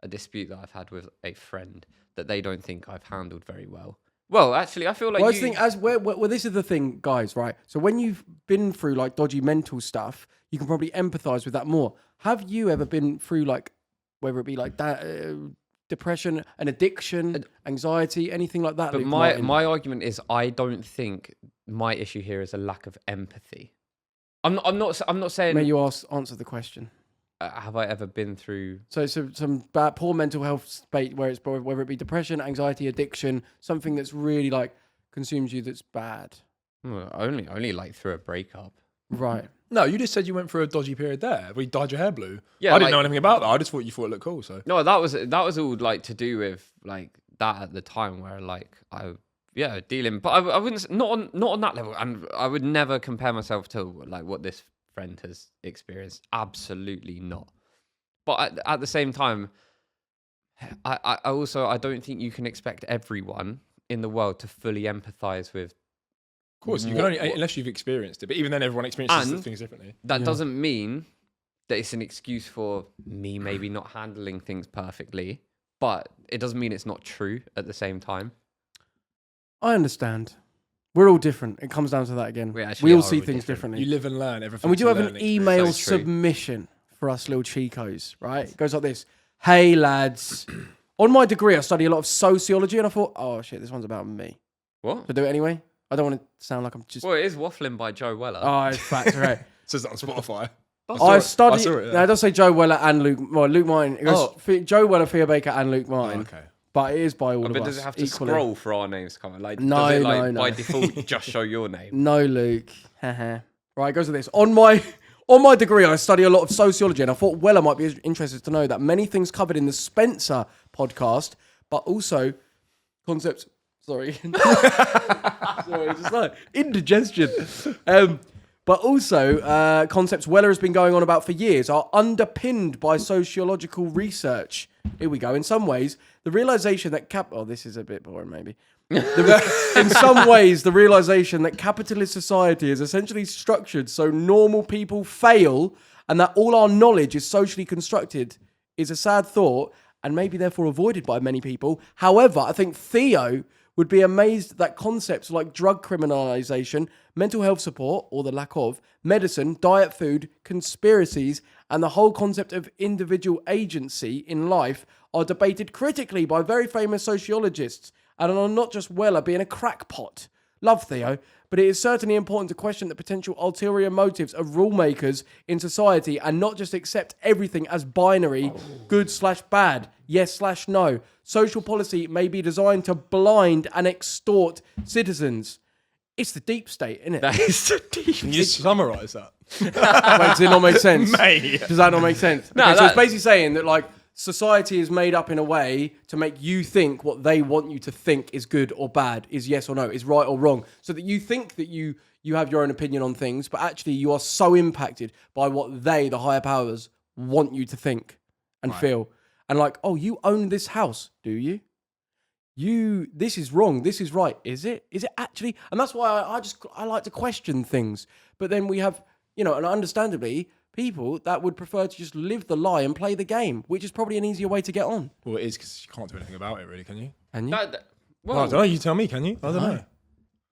dispute that I've had with a friend that they don't think I've handled very well. Well, actually, I feel like Well, I think well, this is the thing, guys, right? So when you've been through like dodgy mental stuff, you can probably empathize with that more. Have you ever been through like, whether it be like that, depression, an addiction, anxiety, anything like that? But Luke my Martin? argument is I don't think my issue here is a lack of empathy. I'm not saying. May you answer the question? Have I ever been through? So some bad, poor mental health state where it's whether it be depression, anxiety, addiction, something that's really like consumes you that's bad. Only like through a breakup. Right. No, you just said you went through a dodgy period there where you dyed your hair blue. Yeah, I didn't like- know anything about that. I just thought you thought it looked cool. So No, that was all like to do with like that at the time where like dealing, but I wouldn't not on that level, and I would never compare myself to like what this friend has experienced. Absolutely not. But at the same time, I also I don't think you can expect everyone in the world to fully empathize with. of course you can only unless you've experienced it. But even then, everyone experiences And- things differently. That doesn't mean that it's an excuse for me maybe not handling things perfectly, but it doesn't mean it's not true at the same time. I understand. We're all different. It comes down to that again. We actually all are see all things different. differently. You live and learn everything. And we do have an email So true. submission for us little chicos, right? It goes like this. Hey, lads. On my degree, I study a lot of sociology, and I thought, oh, shit, this one's about me. What? So do it anyway. I don't want to sound like I'm just... Well, it is Wafflin by Joe Weller. Oh, it's fact, right. It says that on Spotify. I study... I saw it, yeah. No, it does say Joe Weller and Luke... Well, Luke Martin. It goes Joe Weller, Theo Baker, and Luke Martin. Okay. But it is by all of But us does it have to equally. scroll for our names to come out? Like, No, does it, no, like, no. by default just show your name? No, Luke. Haha. Right, it goes like this. On my degree, I study a lot of sociology, and I thought Weller might be interested to know that many things covered in the Spencer podcast, but also concepts. Sorry, just like indigestion. But also concepts Weller has been going on about for years are underpinned by sociological research. Here we go. In some ways, the realization that this is a bit boring, maybe. In some ways, the realization that capitalist society is essentially structured so normal people fail and that all our knowledge is socially constructed is a sad thought and maybe therefore avoided by many people. However, I think Theo would be amazed that concepts like drug criminalization, mental health support, or the lack of, medicine, diet food, conspiracies, and the whole concept of individual agency in life are debated critically by very famous sociologists and on not just Weller being a crackpot. Love Theo, but it is certainly important to question the potential ulterior motives of rule makers in society and not just accept everything as binary, good/bad, yes/no. Social policy may be designed to blind and extort citizens. It's the deep state, isn't it? That is the deep. Can you summarise that? Wait, does it not make sense? Mate. Does that not make sense? No, Okay, so that- it's basically saying that like society is made up in a way to make you think what they want you to think is good or bad, is yes or no, is right or wrong, so that you think that you have your own opinion on things, but actually you are so impacted by what they, the higher powers, want you to think and feel. And like, oh, you own this house, do you? This is wrong, this is right. Is it actually? And that's why I like to question things. But then we have, and understandably, people that would prefer to just live the lie and play the game, which is probably an easier way to get on. Well, it is because you can't do anything about it, really, can you? Can you? Well, Well, I don't know. You tell me, can you? I don't know.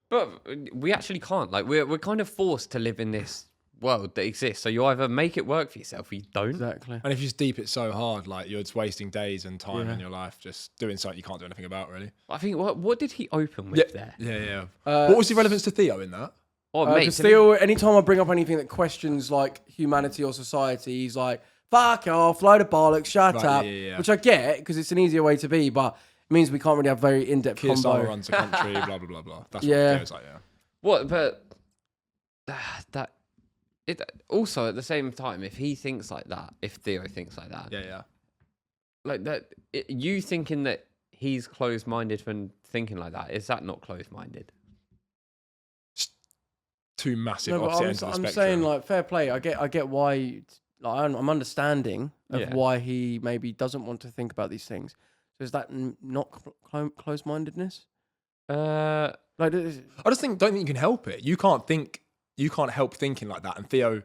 but we actually can't. Like we're kind of forced to live in this world that exists. So you either make it work for yourself or you don't. Exactly. And if you just deep it so hard, like you're just wasting days and time in your life just doing something you can't do anything about, really. I think what did he open with there? Yeah. What was the relevance to Theo in that? Oh, mate, Because Theo, anytime I bring up anything that questions like humanity or society, he's like, fuck off, load of bollocks, shut up. yeah. Which I get, because it's an easier way to be, but it means we can't really have very in-depth Keir combo. Starmer runs the country, blah, blah, blah, blah. That's Yeah. what Theo's like, yeah. What? But it also at the same time, if he thinks like that, if Theo thinks like that, Yeah. like that, you thinking that he's closed-minded when thinking like that, is that not closed-minded? Two massive No, but opposite ends of the I'm spectrum. saying, like, fair play. I get why, like, I'm understanding of why he maybe doesn't want to think about these things. So is that not close-mindedness? Like, I just don't think you can help it. You can't help thinking like that. And Theo,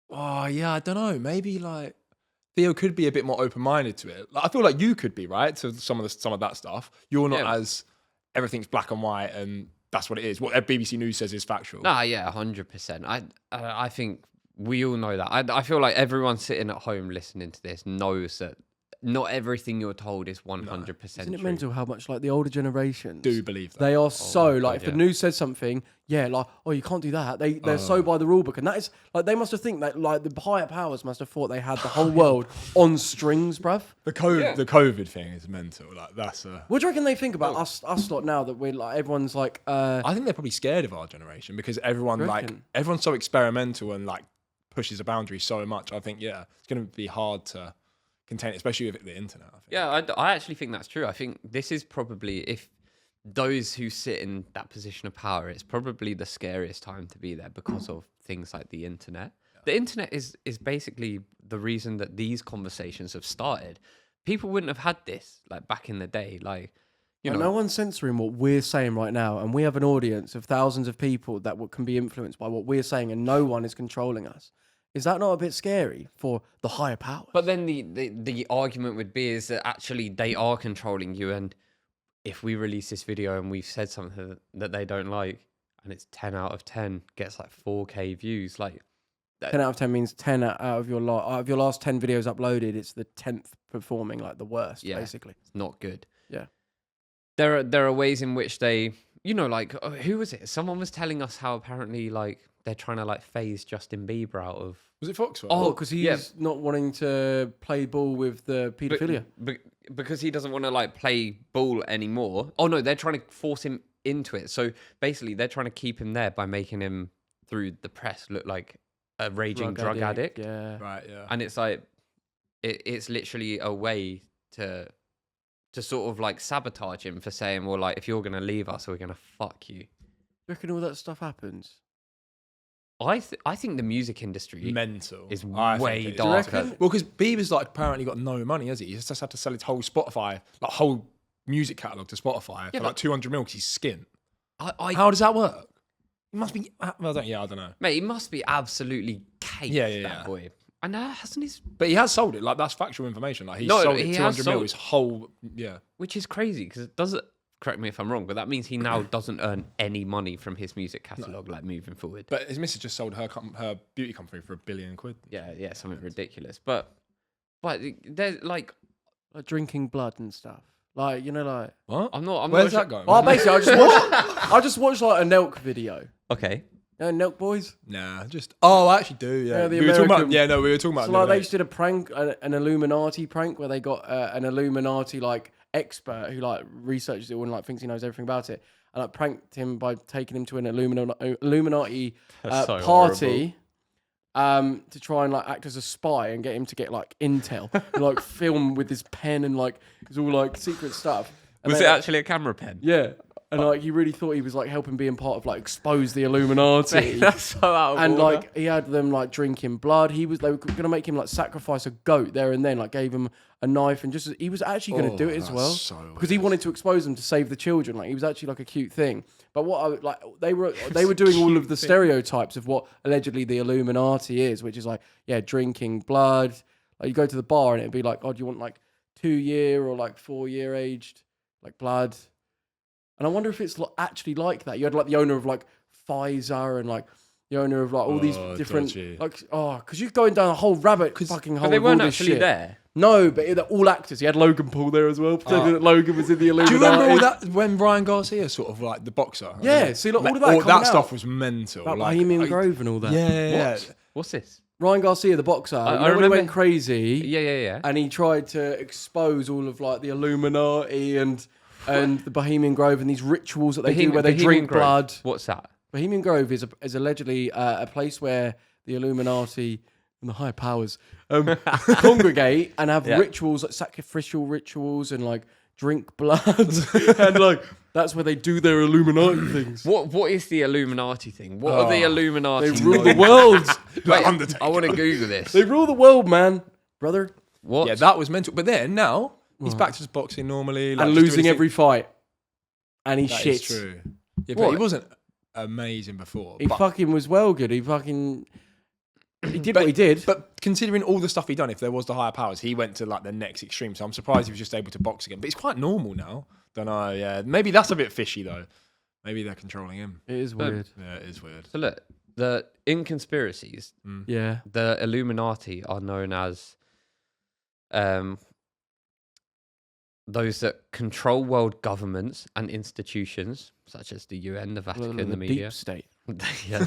oh yeah, I don't know. Maybe like Theo could be a bit more open-minded to it. Like, I feel like you could be, right? To some of that stuff. You're not as everything's black and white and that's what it is. What BBC News says is factual. Nah, yeah, 100%. I think we all know that. I feel like everyone sitting at home listening to this knows that not everything you're told is 100% isn't it true. mental how much like the older generations Do believe that. they are so my like God, if the news says something, like, oh, you can't do that. They're so by the rule book, and that is like they must have think that like the higher powers must have thought they had the whole world on strings, bruv. The COVID thing is mental. Like that's a. What do you reckon they think about us lot now that we're like everyone's like I think they're probably scared of our generation because everyone's so experimental and like pushes the boundaries so much. I think it's going to be hard to contain, especially with the internet. I think. Yeah, I actually think that's true. I think this is probably, if those who sit in that position of power, it's probably the scariest time to be there because of things like the internet. Yeah. The internet is basically the reason that these conversations have started. People wouldn't have had this like back in the day. Like, no one's censoring what we're saying right now, and we have an audience of thousands of people that can be influenced by what we're saying, and no one is controlling us. Is that not a bit scary for the higher power? But then the argument would be is that actually they are controlling you, and if we release this video and we've said something that they don't like, and it's 10 out of 10, gets like 4K views, like 10 out of 10 means 10 out of your last 10 videos uploaded, it's the 10th performing like the worst, basically. It's not good. Yeah. There are ways in which they, like, who was it? Someone was telling us how apparently like they're trying to like phase Justin Bieber out of. Was it Foxwell? Oh, because he's not wanting to play ball with the paedophilia. Because he doesn't want to like play ball anymore. Oh no, they're trying to force him into it. So basically, they're trying to keep him there by making him through the press look like a raging drug addict. Yeah. Right. Yeah. And it's like it's literally a way to sort of like sabotage him for saying, well, like if you're gonna leave us, we're gonna fuck you. You reckon all that stuff happens? I think the music industry mental is I way think it is. darker. Well, because Bieber's like apparently got no money, has he? He's just had to sell his whole Spotify, like whole music catalog to Spotify for like 200 mil because he's skint. How does that work? He must be. Well, I don't know. Mate, he must be absolutely caked. That boy. And hasn't his? But he has sold it. Like that's factual information. Like he sold it 200 mil. His whole Which is crazy because it doesn't. Correct me if I'm wrong, but that means he now doesn't earn any money from his music catalog, like moving forward. But his missus just sold her beauty company for £1 billion. Yeah, something ridiculous. But they're like drinking blood and stuff. Like, you know, like. What? I'm not Where's sure. that going? Oh, basically, I just watched like a Nelk video. Okay. You know, Nelk boys. Nah, just. Oh, I actually do. Yeah, Yeah, the we were talking about. American- Yeah, no, we were talking about. So like they just did a prank, an Illuminati prank, where they got an Illuminati like expert who like researches it and like thinks he knows everything about it, and like pranked him by taking him to an Illuminati That's so party. To try and like act as a spy and get him to get like intel, and, like film with his pen and like it's all like secret stuff. And Was they, it like, actually a camera pen? Yeah, and like he really thought he was like helping being part of like expose the Illuminati. That's so out of And order. like he had them like drinking blood. They were gonna make him like sacrifice a goat there and then. Like gave him a knife and just he was actually gonna do it as well because he wanted to expose them to save the children. Like he was actually like a cute thing. But they were doing all of the stereotypes of what allegedly the Illuminati is, which is like drinking blood. Like you go to the bar and it'd be like, oh, do you want like 2-year or like 4-year aged like blood? And I wonder if it's actually like that. You had like the owner of like Pfizer and like the owner of like all these different dodgy. like because you're going down a whole fucking hole. But they with all weren't this actually shit. there. No, but they're all actors. He had Logan Paul there as well, pretending that Logan was in the Illuminati. Do you remember all that when Ryan Garcia sort of like the boxer? Yeah, see, like, all of that all coming that stuff out. was mental. About like, Bohemian Grove and all that. Yeah. What? What's this? Ryan Garcia, the boxer, I you know when he remember- went crazy. Yeah. And he tried to expose all of like the Illuminati and the Bohemian Grove and these rituals that they do where they Bohemian drink Grove. blood. What's that? Bohemian Grove is allegedly a place where the Illuminati and the high powers congregate and have rituals, like sacrificial rituals, and like drink blood, and like that's where they do their Illuminati things. What is the Illuminati thing? What are the Illuminati? They rule the world. Wait, Undertaker. I want to Google this. They rule the world, man, brother, What? Yeah, that was mental. But then now he's back to just boxing normally, like, and just doing losing his every fight, and he thing. That shit. is true. Yeah, but What? he wasn't amazing before. He but, fucking was well good. He did what he did. but considering all the stuff he done, if there was the higher powers, he went to like the next extreme. So I'm surprised he was just able to box again. But it's quite normal now. Don't know. Yeah, maybe that's a bit fishy though. Maybe they're controlling him. It is weird. Yeah, it is weird. So look, in conspiracies, Yeah. the Illuminati are known as those that control world governments and institutions, such as the UN, the Vatican, the media. Deep state. Yeah.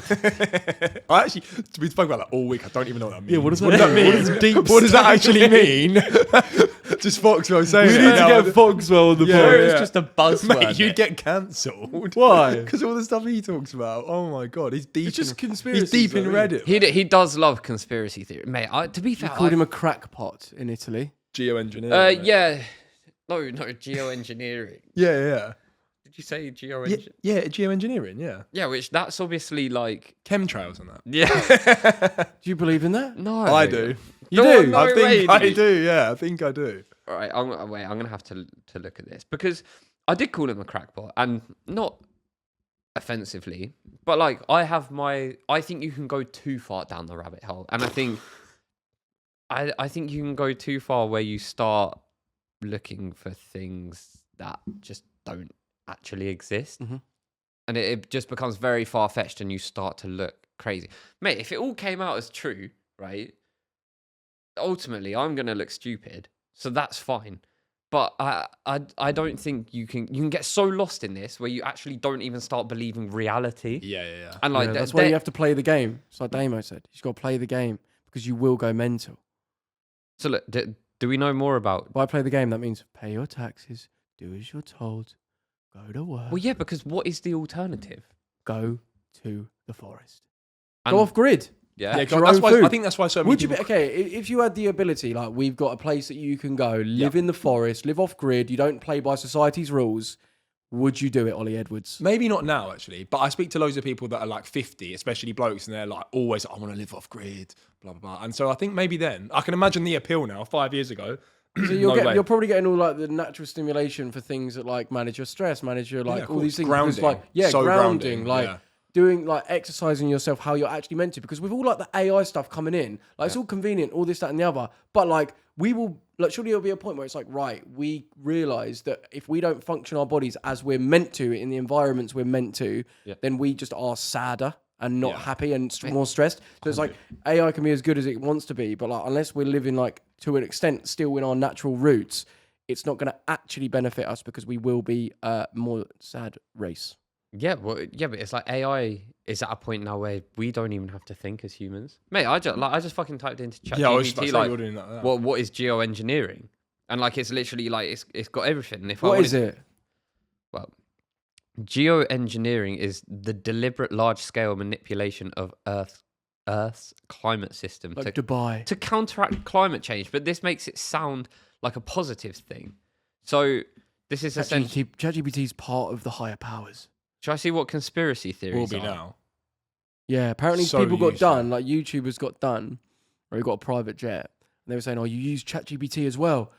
I actually, we spoke about that all week. I don't even know what that means. Yeah, what does that mean? mean? What is deep What does that actually mean? Just Foxwell saying We it. need to now. get Foxwell on the Yeah, pod. yeah. It's just a buzzword. Mate, you'd get cancelled. Why? Because all the stuff he talks about. Oh my god, he's deep. It's just in, conspiracies, He's deep in though, Reddit. He does love conspiracy theory, mate. To be fair, Called him a crackpot in Italy. Geoengineering. mate. yeah, no, geoengineering. Yeah. Did you say Yeah, geoengineering? yeah, geoengineering. Yeah, Yeah, which that's obviously like chemtrails and that. yeah. Do you believe in that? No, I do. You No, do? no. I think way, I do you? do. Yeah, I think I do. All right, I'm gonna have to look at this because I did call him a crackpot, and not offensively, but like I think you can go too far down the rabbit hole, and I think you can go too far where you start looking for things that just don't actually exist, and it just becomes very far fetched, and you start to look crazy, mate. If it all came out as true, right? Ultimately, I'm gonna look stupid. So that's fine, but I don't think you can get so lost in this where you actually don't even start believing reality. Yeah. And like Yeah, that's why you have to play the game. It's like Damo said. You've got to play the game because you will go mental. So look, do we know more about? By play the game, that means pay your taxes, do as you're told, go to work, Well, yeah, because what is the alternative? go to the forest. And, Go off grid. Yeah. Yeah, your that's own why food. I think that's why so many Would you be people- okay if you had the ability, like we've got a place that you can go, live in the forest, live off grid, you don't play by society's rules? Would you do it, Ollie Edwards? Maybe not now, actually, but I speak to loads of people that are like 50, especially blokes, and they're like always, I want to live off grid, blah, blah, blah. And so I think maybe then, I can imagine the appeal now, 5 years ago. So you're probably getting all like the natural stimulation for things that like manage your stress, manage your like of all these course. things. Because, Grounding. like So grounding, grounding, like yeah. doing like exercising yourself how you're actually meant to. Because with all like the AI stuff coming in, like it's all convenient, all this, that, and the other. But like we will, like surely there'll be a point where it's like, right, we realize that if we don't function our bodies as we're meant to in the environments we're meant to, then we just are sadder and not happy and more stressed. So it's like AI can be as good as it wants to be, but like unless we're living like to an extent still in our natural roots, it's not going to actually benefit us because we will be a more sad race. Yeah, well, yeah, but it's like AI is at a point now where we don't even have to think as humans. Mate, I just fucking typed into ChatGPT Yeah, I was just about to say you're doing that. what is geoengineering, and like it's literally like it's got everything. And if What is it? Well, geoengineering is the deliberate large-scale manipulation of Earth's climate system Like Dubai. to counteract climate change. But this makes it sound like a positive thing. So this is essentially. ChatGPT is part of the higher powers. Should I see what conspiracy Will theories be are? now. Yeah, apparently So people got useful. done, like YouTubers got done, or he got a private jet. And they were saying, oh, you use ChatGPT as well.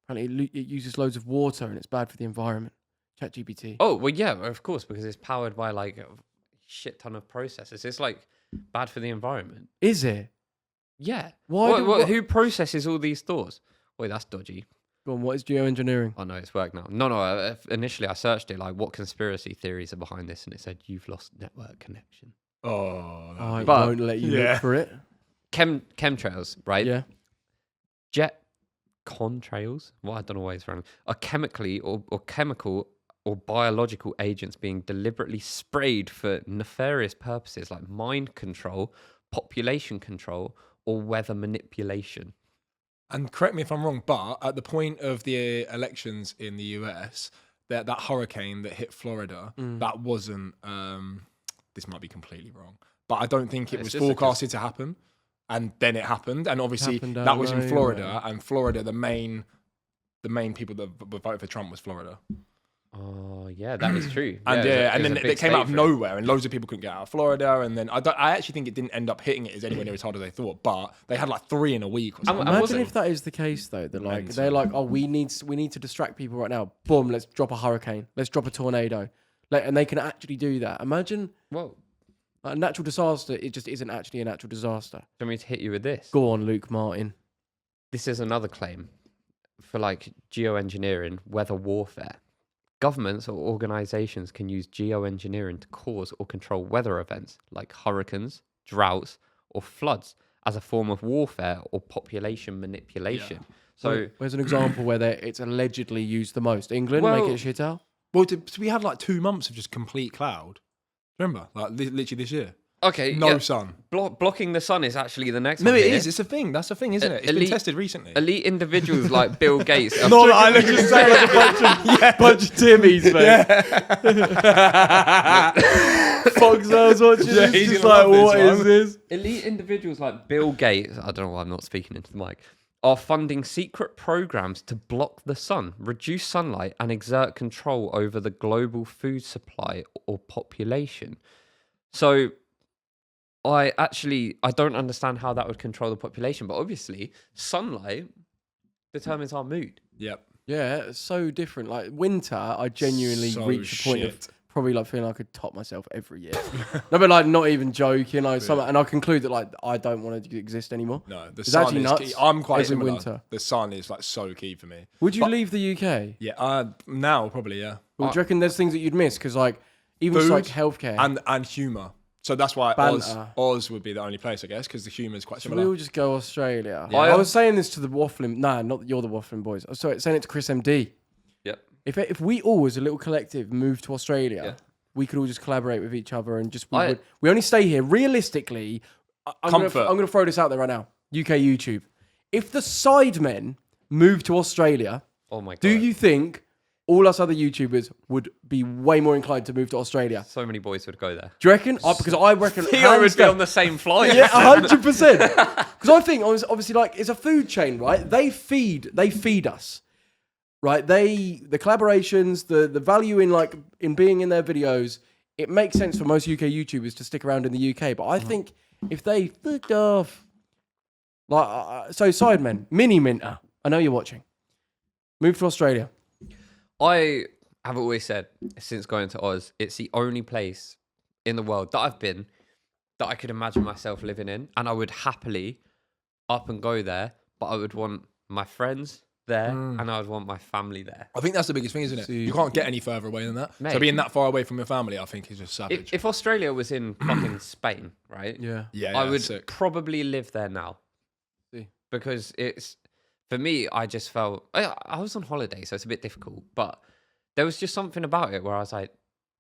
Apparently it uses loads of water and it's bad for the environment. ChatGPT. Oh, well, yeah, of course, because it's powered by like a shit ton of processes. It's like bad for the environment. Is it? Yeah. Why? Who processes all these thoughts? Wait, that's dodgy. Go on, what is geoengineering? Oh, no, it's worked now. No. Initially, I searched it, like, what conspiracy theories are behind this? And it said, you've lost network connection. Oh, I But- won't let you Yeah. look for it. Chemtrails, right? Yeah. Jet contrails, well, I don't know why it's random, are chemically or chemical or biological agents being deliberately sprayed for nefarious purposes like mind control, population control, or weather manipulation. And correct me if I'm wrong, but at the point of the elections in the US, that hurricane that hit Florida, that wasn't. This might be completely wrong, but I don't think it It's was just a forecasted to happen. And then it happened, and obviously Happened that was in anyway. Florida, and Florida, the main people that voted for Trump was Florida. Oh, yeah, that is true. And it was and a then big it came state out of for it. nowhere, and loads of people couldn't get out of Florida. And then I actually think it didn't end up hitting it as anywhere near as hard as they thought, but they had like 3 in a week or something. And Imagine wasn't- if that is the case, though. They're like, Mental. they're like, oh, we need to distract people right now. Boom, let's drop a hurricane. Let's drop a tornado. Like, and they can actually do that. Imagine Well, a natural disaster. It just isn't actually a natural disaster. do you want me to hit you with this? Go on, Luke Martin. This is another claim for like geoengineering, weather warfare. Governments or organizations can use geoengineering to cause or control weather events like hurricanes, droughts, or floods as a form of warfare or population manipulation. So, Where's an example where it's allegedly used the most? England, Well- make it shit out. Well, we had like 2 months of just complete cloud. Remember, like literally this year, okay, no yeah, sun. blocking the sun is actually the next No, one it here. is. It's a thing. That's a thing, isn't it? It's been elite- tested recently. Elite individuals like Bill Gates. are- No, I look just say like a bunch of Timmys, man. Foxwell's watching Yeah, this. he's Just gonna like, love what this is one." this? Elite individuals like Bill Gates, I don't know why I'm not speaking into the mic, are funding secret programs to block the sun, reduce sunlight, and exert control over the global food supply or population. So I don't understand how that would control the population, but obviously sunlight determines our mood. Yep. Yeah, it's so different. Like winter, I genuinely So reach the point of shit. probably like feeling I could top myself every year. No, but like not even joking. Like and I conclude that like I don't want to exist anymore. No, the It's sun actually is nuts key. I'm quite every similar. winter. The sun is like so key for me. Would you But- leave the UK? Yeah, now probably, yeah. Well, do you reckon there's things that you'd miss? Because like even Food like healthcare. and humour. So that's why Banter. Oz would be the only place, I guess, because the humour is quite Should similar. we all just go Australia? Yeah. I was saying this to the Wafflin. Nah, not you're the Wafflin boys. I was saying it to Chris MD. Yep. If we all as a little collective moved to Australia, Yeah. we could all just collaborate with each other and just I- we only stay here. Realistically, I'm Comfort. gonna throw this out there right now. UK YouTube. If the Sidemen moved to Australia, Oh my god. do you think all us other YouTubers would be way more inclined to move to Australia? So many boys would go there. Do you reckon? Because I reckon Theo hands would be down- on the same flight. Yeah, 100%. Because I think obviously like it's a food chain, right? They feed us, right? The collaborations, the value in being in their videos. It makes sense for most UK YouTubers to stick around in the UK, but I think if they fucked off, like so Sidemen, Mini Minter, I know you're watching. Move to Australia. I have always said since going to Oz, it's the only place in the world that I've been that I could imagine myself living in, and I would happily up and go there, but I would want my friends there and I would want my family there. I think that's the biggest thing, isn't it? See. You can't get any further away than that. Mate. So being that far away from your family, I think is just savage. If Australia was in fucking Spain, right? Yeah. yeah, I would sick. probably live there now See. because it's For me, I just felt I was on holiday, so it's a bit difficult. But there was just something about it where I was like,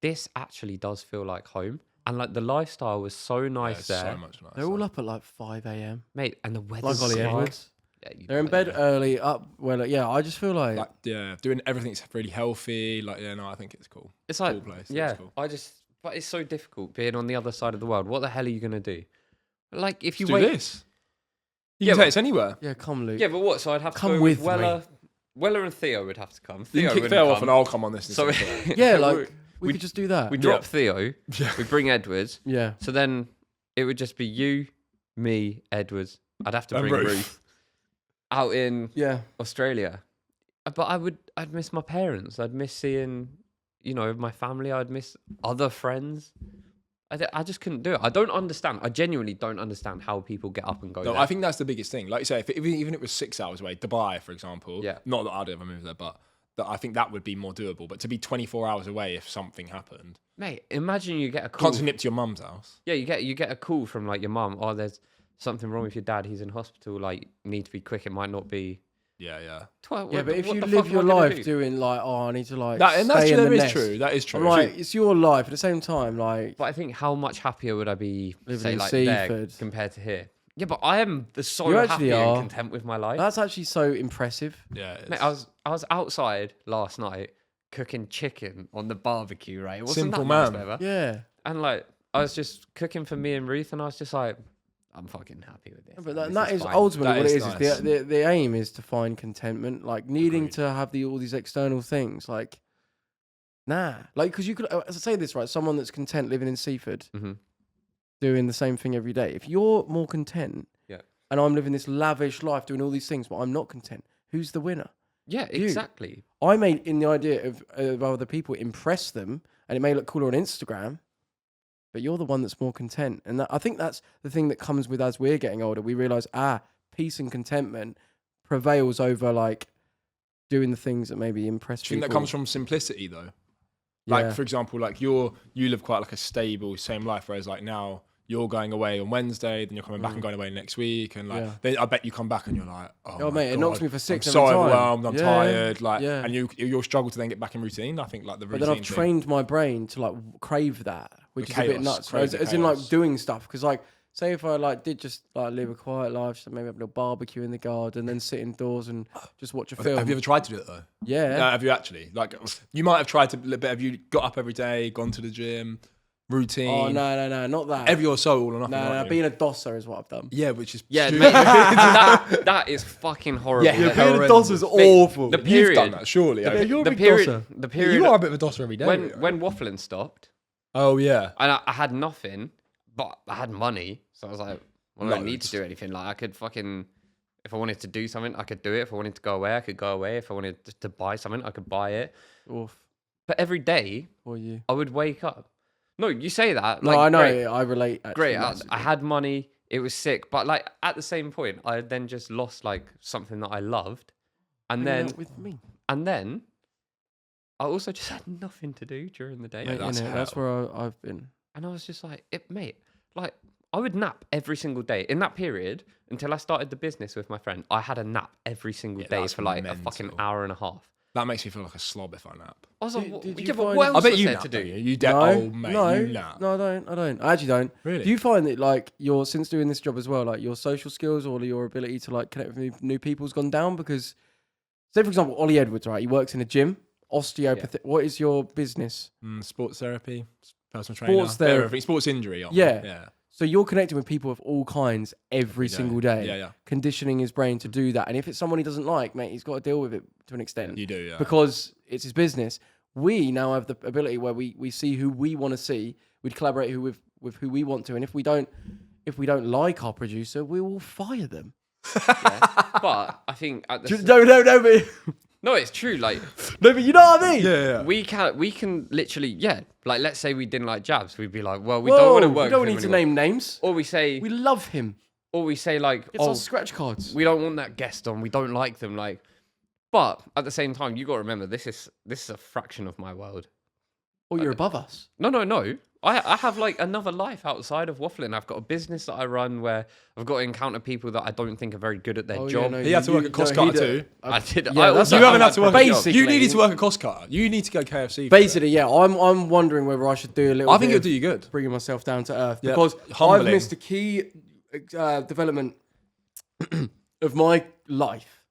this actually does feel like home, and like the lifestyle was so nice It's there, so much nicer. They're all up at like 5 a.m. mate. And the weather, Like Ollie Edwards. Yeah, you They're in got bed it. early, up. Well, yeah. I just feel like, Like, doing everything's really healthy. Like, no, I think it's cool. It's like, Cool place. yeah. It's cool. But it's so difficult being on the other side of the world. What the hell are you gonna do? Like, if you Do wait, this. You can take us anywhere. yeah, come Luke. yeah, but what? So I'd have to Come go with with Weller. Weller and Theo would have to come. You Theo can kick wouldn't Theo off come. and I'll come on this. So Yeah, like we could just do that. we drop Theo. Yeah. We bring Edwards. Yeah. So then it would just be you, me, Edwards. I'd have to And bring Ruth. Ruth out in Yeah. Australia. But I'd miss my parents. I'd miss seeing, my family. I'd miss other friends. I just couldn't do it. I don't understand. I genuinely don't understand how people get up and go No, there. I think that's the biggest thing. Like you say, if even it was 6 hours away, Dubai, for example. Yeah. Not that I'd ever move there, but I think that would be more doable. But to be 24 hours away if something happened. Mate, imagine you get a call. Can't nip to your mum's house. Yeah, you get a call from like your mum. Oh, there's something wrong with your dad. He's in hospital. Like, you need to be quick. It might not be. Yeah. Yeah, but if what you the live fuck your am I gonna life do? doing like, oh, I need to like That stay in the is nest. true. That is true. I'm like, it's your life. At the same time, like, But I think how much happier would I be, Living say, in like there Seaford. compared to here? Yeah, but I am so You happy actually and are. content with my life. that's actually so impressive. Yeah. Mate, I was outside last night cooking chicken on the barbecue. Right, it wasn't Simple that nice man. weather. Yeah. And like, I was just cooking for me and Ruth, and I was just like, I'm fucking happy with this. But This that is fine. ultimately That what it is is. nice. The aim is to find contentment. Like needing Agreed. to have all these external things. Like, nah. Like, because you could, as I say this, right? Someone that's content living in Seaford, Mhm. doing the same thing every day. If you're more content, Yeah. and I'm living this lavish life, doing all these things, but I'm not content, who's the winner? Yeah, You. exactly. I may, in the idea of other people, impress them, and it may look cooler on Instagram, but you're the one that's more content. And I think that's the thing that comes with as we're getting older. We realize, peace and contentment prevails over like doing the things that maybe impress Do you people. think that comes from simplicity though? Like, Yeah. for example, like you live quite like a stable, same life, whereas like now you're going away on Wednesday, then you're coming back and going away next week, and like Yeah. then I bet you come back and you're like, oh Oh, my mate, it God, knocks me for six I'm every so time. overwhelmed, I'm Yeah. tired, like, Yeah. and you'll struggle to then get back in routine. I think like the But routine. then I've thing. trained my brain to like crave that, which The is a bit chaos, nuts. crave the As in like chaos. doing stuff, because like say if I like did just like live a quiet life, so maybe have a little barbecue in the garden, then sit indoors and just watch a film. Have you ever tried to do it though? Yeah. No, have you actually? Like, you might have tried to, but have you got up every day, gone to the gym, routine? Oh no, not that. Every or so all or nothing. no, aren't you? being a dosser is what I've done. Yeah, which is Yeah, stupid. mate, that is fucking horrible. Yeah, Like, being a dosser is Mate, awful. the You've period, done that, surely. haven't you? you're a the big period, dosser. the period. You are a bit of a dosser every day. when Wafflin stopped, Oh yeah. and I had nothing, but I had money, so I was like, well, I don't need to Loads. do anything. Like, I could fucking, if I wanted to do something, I could do it. If I wanted to go away, I could go away. If I wanted to buy something, I could buy it. Oof. But every day, Or you? I would wake up. No, you say that. No, like, I know. Great, I relate. Actually, great. I massively. had money. It was sick, but like at the same point, I then just lost like something that I loved, and Hanging then out with me. I also just had nothing to do during the day. Mate, that's that's hell. where I've been. And I was just like, mate, like I would nap every single day. In that period, until I started the business with my friend, I had a nap every single Yeah, day that's for like a mental. fucking hour and a half. That makes me feel like a slob if I nap. I was like, Did- what, did you yeah, but find- what I else I bet was you there nap, to don't do? you? No, Oh mate, no, you nap. no, I don't. I actually don't. Really? Do you find that like since doing this job as well, like your social skills or your ability to like connect with new people's gone down? Because say for example, Ollie Edwards, right? He works in a gym, osteopathy. What is your business? Sports therapy, personal trainer, Sports therapy. sports injury. Yeah. Yeah. So you're connecting with people of all kinds every day. single day. Yeah, yeah. Conditioning his brain to do that. And if it's someone he doesn't like, mate, he's got to deal with it to an extent. You do, yeah. Because it's his business. We now have the ability where we see who we want to see. We'd collaborate with who we want to. And if we don't like our producer, we will fire them. Yeah. But I think at the No, but no, it's true. Like no, but you know what I mean? yeah. we can literally, like let's say we didn't like Jabs, we'd be like, well, we Whoa, don't want to work. we don't with him need to anymore. name names. Or we say, We love him. like, It's our scratch cards. we don't want that guest on. We don't like them. Like, but at the same time, you got to remember this is a fraction of my world. Or you're above us. No. I have like another life outside of waffling. I've got a business that I run where I've got to encounter people that I don't think are very good at their job. He had to work at cost cutter too. I did. Yeah, I also You haven't had to work. Basically- You needed to work at cost cutter. You need to go KFC. Basically, yeah, I'm wondering whether I should do a little. I think bit it'll do you good. of bringing myself down to earth Yeah. because Humbling. I've missed a key development of my life,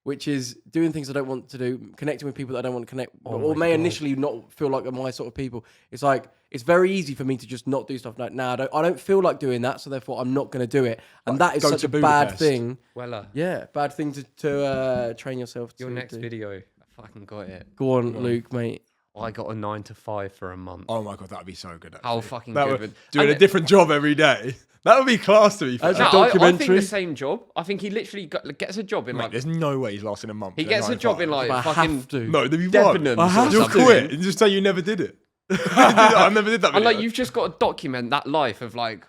which is doing things I don't want to do, connecting with people that I don't want to connect, or may initially not feel like are my sort of people. It's like it's very easy for me to just not do stuff like, nah, I don't feel like doing that, so therefore I'm not going to do it, and that is go such to a bad Budapest. thing. Well, Yeah, bad thing to train yourself. your to next do. video, I fucking got it. Go on, Luke, mate. I got a 9 to 5 for a month. Oh my god, that'd be so good. Actually. How fucking That good. would, would- doing and a different job every day. That would be class to be fair. As a No, I think documentary. the same job. I think he literally gets a job in Mate, like. there's no way he's lasting a month. He at gets a job in 9 to 5. like I fucking have to. No, there'd be Debenhams one. or have You'll something. quit and just say you never did it. I never did that. And Video. like you've just got to document that life of like,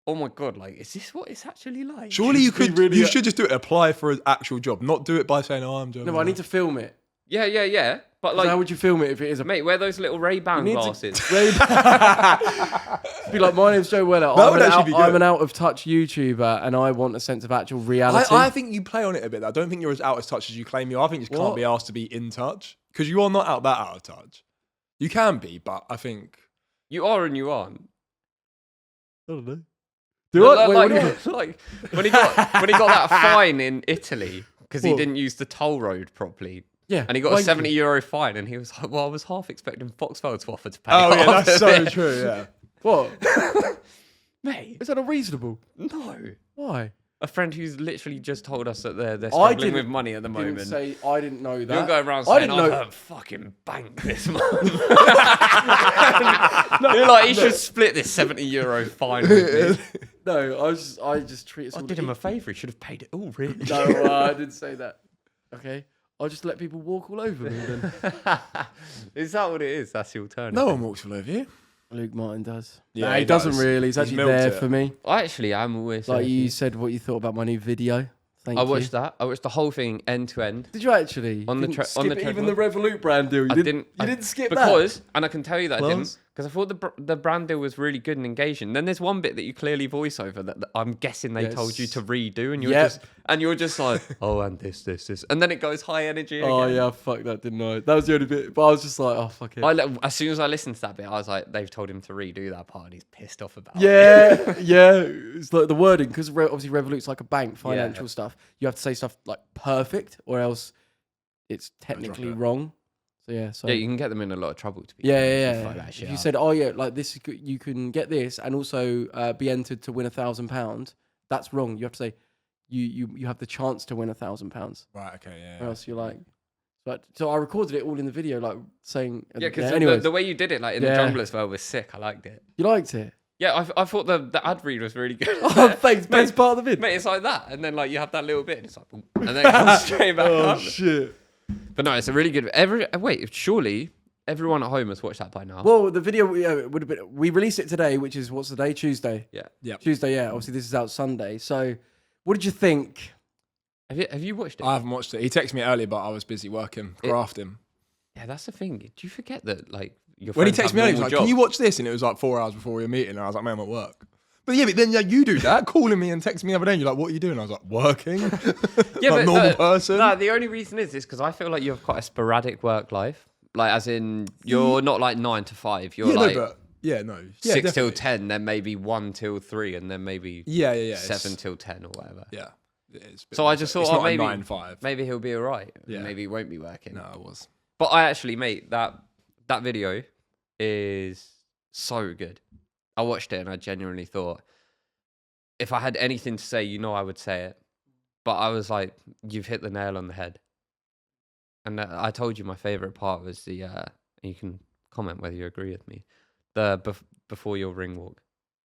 oh my god, like is this what it's actually like? Surely you be could. really- You should just do it. Apply for an actual job, not do it by saying, "Oh, I'm joking." No, but I need to film it. Yeah. But So like, how would you film it if it is a mate, wear those little Ray-Ban need to- glasses. Be like, my name's Joe Weller. That would actually be good. I'm an out of touch YouTuber, and I want a sense of actual reality. I think you play on it a bit. I don't think you're as out of touch as you claim you are. I think you just What? can't be asked to be in touch because you are not that out of touch. You can be, but I think You are and you aren't. I don't know. Do I? Wait, what do you mean? Like when he got that fine in Italy because he What? didn't use the toll road properly. Yeah, And he got a wanky. 70 euro fine, and he was like, "Well, I was half expecting Foxfell to offer to pay." oh yeah, half that's of so it." true. Yeah. What? Mate. Is that unreasonable? No, Why? a friend who's literally just told us that they're I struggling didn't- with money at the moment. Didn't say I didn't know that. You're going around I saying, didn't "I've know. earned fucking bank this month." You're like, "You should split this 70 euro fine with me." No, I just treat it. I did him a favour. He should have paid it all, really. No, I didn't say that. Okay, I'll just let people walk all over me then. Is that what it is? That's the alternative. No one walks all over you. Luke Martin does. Yeah, Nah, he he doesn't does. really. He's He's actually milked there it. for me. I actually am always. Like you said, what you thought about my new video. Thank I you. watched that. I watched the whole thing end to end. Did you actually? On the Didn't tre- skip on the even treadmill? the Revolut brand deal. You I didn't. I- You didn't skip that. because, and I can tell you that I didn't, Close. because I thought the brand deal was really good and engaging. Then there's one bit that you clearly voice over that I'm guessing they told you Yes. to redo, and Yep. you're just like, oh, and this, and then it goes high energy. Oh again. yeah, fuck that, didn't I? That was the only bit. But I was just like, oh fuck it. As soon as I listened to that bit, I was like, they've told him to redo that part, and he's pissed off about it. Yeah, yeah. It's like the wording because obviously Revolut's like a bank, financial Yeah. stuff. You have to say stuff like perfect, or else it's technically it. wrong. So yeah, so Yeah, you can get them in a lot of trouble to be. yeah, fair, if you yeah. fuck that If shit you up. said, oh yeah, like this, you can get this, and also be entered to win £1,000. That's wrong. You have to say you have the chance to win £1,000. Right. Okay. Yeah. Or else you're like. But so I recorded it all in the video, like saying. yeah, because anyways, the way you did it, like in Yeah. the jungle as well, was sick. I liked it. you liked it. Yeah, I thought the ad read was really good. Oh, thanks. Best part of the vid. Mate, it's like that, and then like you have that little bit, and it's like, boom, and then it comes straight back up. shit. But no, it's a really good. Wait, surely everyone at home has watched that by now. Well, the video would have been. We released it today, which is what's the day? Tuesday. yeah. Yep. Tuesday. Yeah. Obviously, this is out Sunday. So, what did you think? Have you watched it? I haven't watched it. He texted me earlier, but I was busy working, grafting. Yeah, that's the thing. Do you forget that like your When he friends texted me have earlier, he was like, normal "Can you jobs? watch this?" And it was like 4 hours before we were meeting, and I was like, "Man, I'm at work." But then you do that, calling me and texting me the other day, and you're like, "What are you doing?" I was like, "Working." Yeah, like but normal person. No, the only reason is because I feel like you have quite a sporadic work life. Like, as in, you're not like 9 to 5. You're yeah, like no, but yeah, no, 6 till definitely. 10, then maybe 1 till 3, and then maybe Yeah, 7 till 10 or whatever. Yeah. It's a bit So more I just so- thought, it's oh, not a maybe 9-5. maybe he'll be all right. Yeah. Maybe he won't be working. No, it was. But I actually, mate, that video is so good. I watched it and I genuinely thought, if I had anything to say, I would say it. But I was like, you've hit the nail on the head. And I told you my favorite part was the, you can comment whether you agree with me, the before your Ringwalk.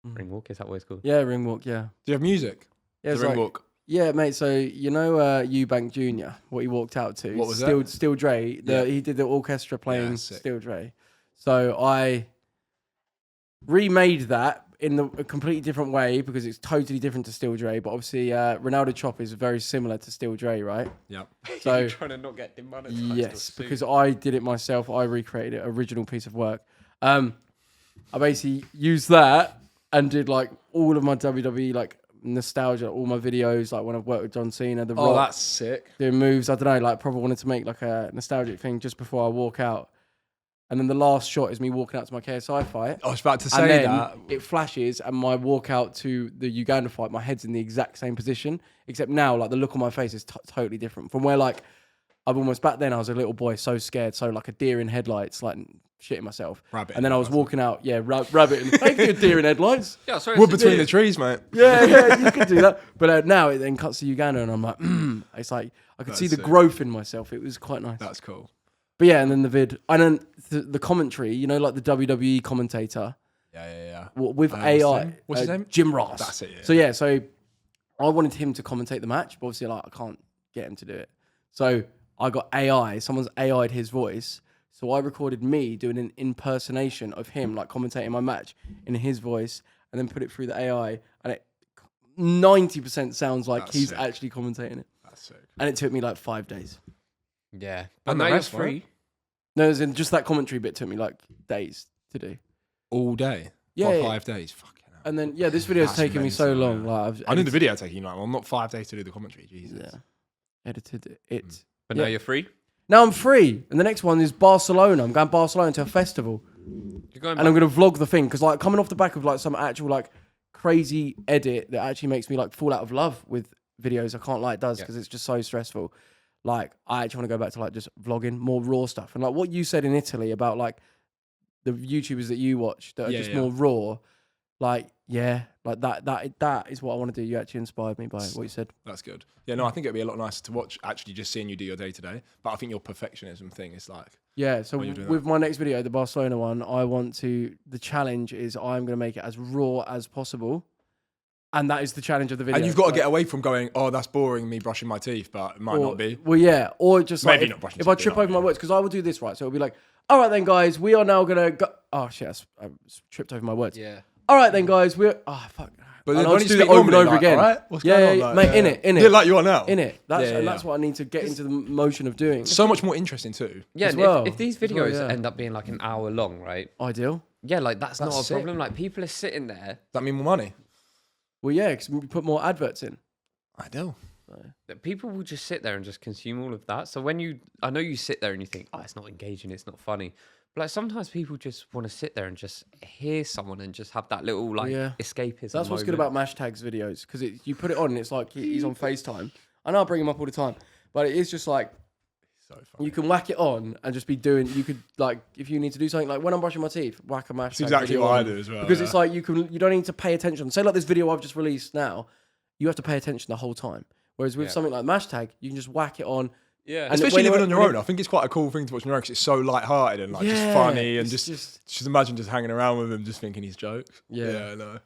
Ringwalk, is that what it's called? Yeah, Ringwalk. Yeah. Do you have music? Yeah. It's The like, Ringwalk. yeah, mate. So Eubank Jr. What he walked out to. What was that? Steel Dre. Yeah. He did the orchestra playing sick. Steel Dre. So I remade that in a completely different way because it's totally different to Steel Dre. But obviously, Ronaldo Chop is very similar to Steel Dre, right? Yep. So You're trying to not get demonetized. yes, because I did it myself. I recreated it, original piece of work. I basically used that and did like all of my WWE like nostalgia, all my videos, like when I've worked with John Cena, The Rock, that's sick. doing moves. I don't know, like probably wanted to make like a nostalgic thing just before I walk out. And then the last shot is me walking out to my KSI fight. I was about to And say then that. it flashes and my walk out to the Uganda fight, my head's in the exact same position, except now like the look on my face is totally different from where like I've almost, back then I was a little boy, so scared, so like a deer in headlights, like shitting myself. Rabbit and then in I was headlights. walking out, rabbit and thank you, deer in headlights. Yeah, sorry. Wood between the trees, mate. Yeah, you could do that. But now it then cuts to Uganda and I'm like, it's like I could see the sick. growth in myself. It was quite nice. That's cool. But yeah, and then the vid, and then the commentary, you know, like the WWE commentator Yeah. with What's AI. his name? What's his name? Jim Ross. That's it, yeah. So I wanted him to commentate the match, but obviously like I can't get him to do it. So I got AI. Someone's AI'd his voice. So I recorded me doing an impersonation of him, like commentating my match in his voice, and then put it through the AI, and it 90% sounds like That's he's sick. actually commentating it. That's sick. And it took me like 5 days. Yeah, but And now the you're rest, free. right? No, as in just that commentary bit took me like days to do. All day. Yeah, For yeah. 5 days. Fucking hell. And then this video's That's taken me so mental, long. yeah. Like I've I knew the video taking like, well, not 5 days to do the commentary. Jesus. Yeah, edited it. But Yeah. now you're free. Now I'm free, and the next one is Barcelona. I'm going to Barcelona to a festival, You're going and I'm going to vlog the thing because like coming off the back of like some actual like crazy edit that actually makes me like fall out of love with videos. I can't lie, it does because it's just so stressful. Like I actually want to go back to like just vlogging more raw stuff, and like what you said in Italy about like the YouTubers that you watch that are just more raw. Like like that is what I want to do. You actually inspired me by what you said. That's good. Yeah, no, I think it'd be a lot nicer to watch actually just seeing you do your day to day. But I think your perfectionism thing is like, Yeah, so you're doing with my next video, the Barcelona one, the challenge is I'm going to make it as raw as possible. And that is the challenge of the video. and you've got to get away from going, oh, that's boring, me brushing my teeth, but it might not be. Well, yeah, or just Maybe like not brushing if I teeth, trip not over my really. words, because I will do this, right? So it'll be like, all right then, guys, we are now going to go. Oh, shit, I tripped over my words. Yeah. All right then, guys, we're. Oh, fuck. But And then I'll when just you do speak that over and normally, over like, again. all right, what's Yeah, going yeah, on? mate, Like, in it. Yeah, like you are now. In it. That's Yeah. what I need to get into the motion of doing. So much more interesting too. Yeah, As and well. if these As well, videos yeah. end up being like an hour long, right? Ideal. Yeah, like that's not a sick. problem. Like people are sitting there. Does that mean more money? Well, yeah, because we put more adverts in. I do. That people will just sit there and just consume all of that. So I know you sit there and you think, oh, it's not engaging, it's not funny. But like sometimes people just want to sit there and just hear someone and just have that little like escapism. That's what's good about Mashtags videos, because you put it on and it's like he's on FaceTime. I know I bring him up all the time, but it is just like So funny. you can whack it on and just be doing. You could like if you need to do something like when I'm brushing my teeth, whack a Mashtag. That's exactly video what I on. do as well. Because it's like you don't need to pay attention. Say like this video I've just released now, you have to pay attention the whole time. Whereas with something like Mashtag, you can just whack it on. Yeah. And especially when living on your when own. I think it's quite a cool thing to watch on your own because it's so light-hearted and like just funny and it's just imagine just hanging around with him, just thinking he's jokes. Yeah. I know.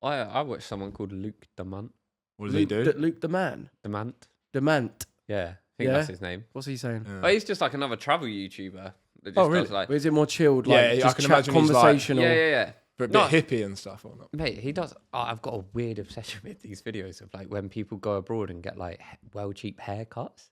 I watched someone called Luke Demant. What does he do? Luke the man, Demant. Yeah, I think Yeah? that's his name. what's he saying? Yeah. But he's just like another travel YouTuber that just Oh, really? does like Or is it more chilled? Yeah, Like I just can chat imagine he's like- conversational. yeah. But a bit No. hippie and stuff or not? Mate, he does. I've got a weird obsession with these videos of like when people go abroad and get like well cheap haircuts.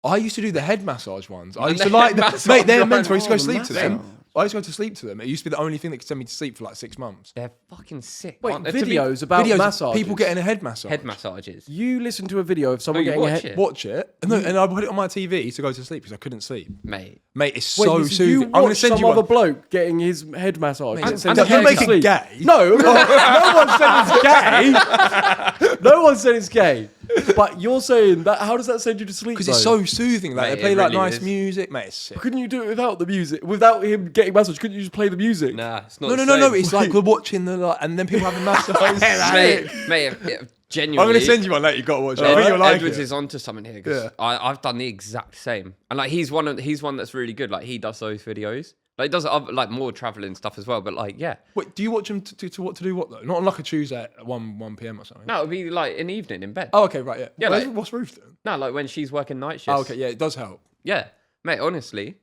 I used to do the head massage ones. I And used the to like head them. massage Mate, they're ones. mental. I used to go Oh, sleep the to them. massage. I used to go to sleep to them. It used to be the only thing that could send me to sleep for like 6 months. They're fucking sick. Wait, aren't they? To be- videos about Videos of massage. people getting a head massage. head massages. You listen to a video of someone you getting a watch head. it. Watch it. And, and I put it on my TV to go to sleep because I couldn't sleep. Mate. Mate, it's Wait, so you soothing. I'm watch going to send some you other one. bloke getting his head massage. Mate, It sends and him don't to make it sleep. gay. No, no one said it's gay. No one said it's gay. But you're saying that. How does that send you to sleep? Because it's though? so soothing. Like Mate, they play it like really nice is. music. Mate, it's sick. Couldn't you do it without the music? Without him getting massage? Couldn't you just play the music? Nah, it's not. No, the no, no, no. same. It's like we're watching the like, and then people having massage. mate, genuinely. I'm going to send you one later. You've got to watch it. I think Edwards you'll like Edwards it. is onto something here because Yeah. I've done the exact same, and like he's one that's really good. Like he does those videos, like he does other, like more traveling stuff as well. But like, yeah, Wait, do you watch them to what to do what though? Not on like a Tuesday at 1 p.m. or something. no, it'd be like an evening in bed. Oh, okay, right, yeah. Yeah, Where's- like- what's Ruth doing? No, like when she's working night shifts. Oh, okay, yeah, it does help. Yeah, mate. Honestly,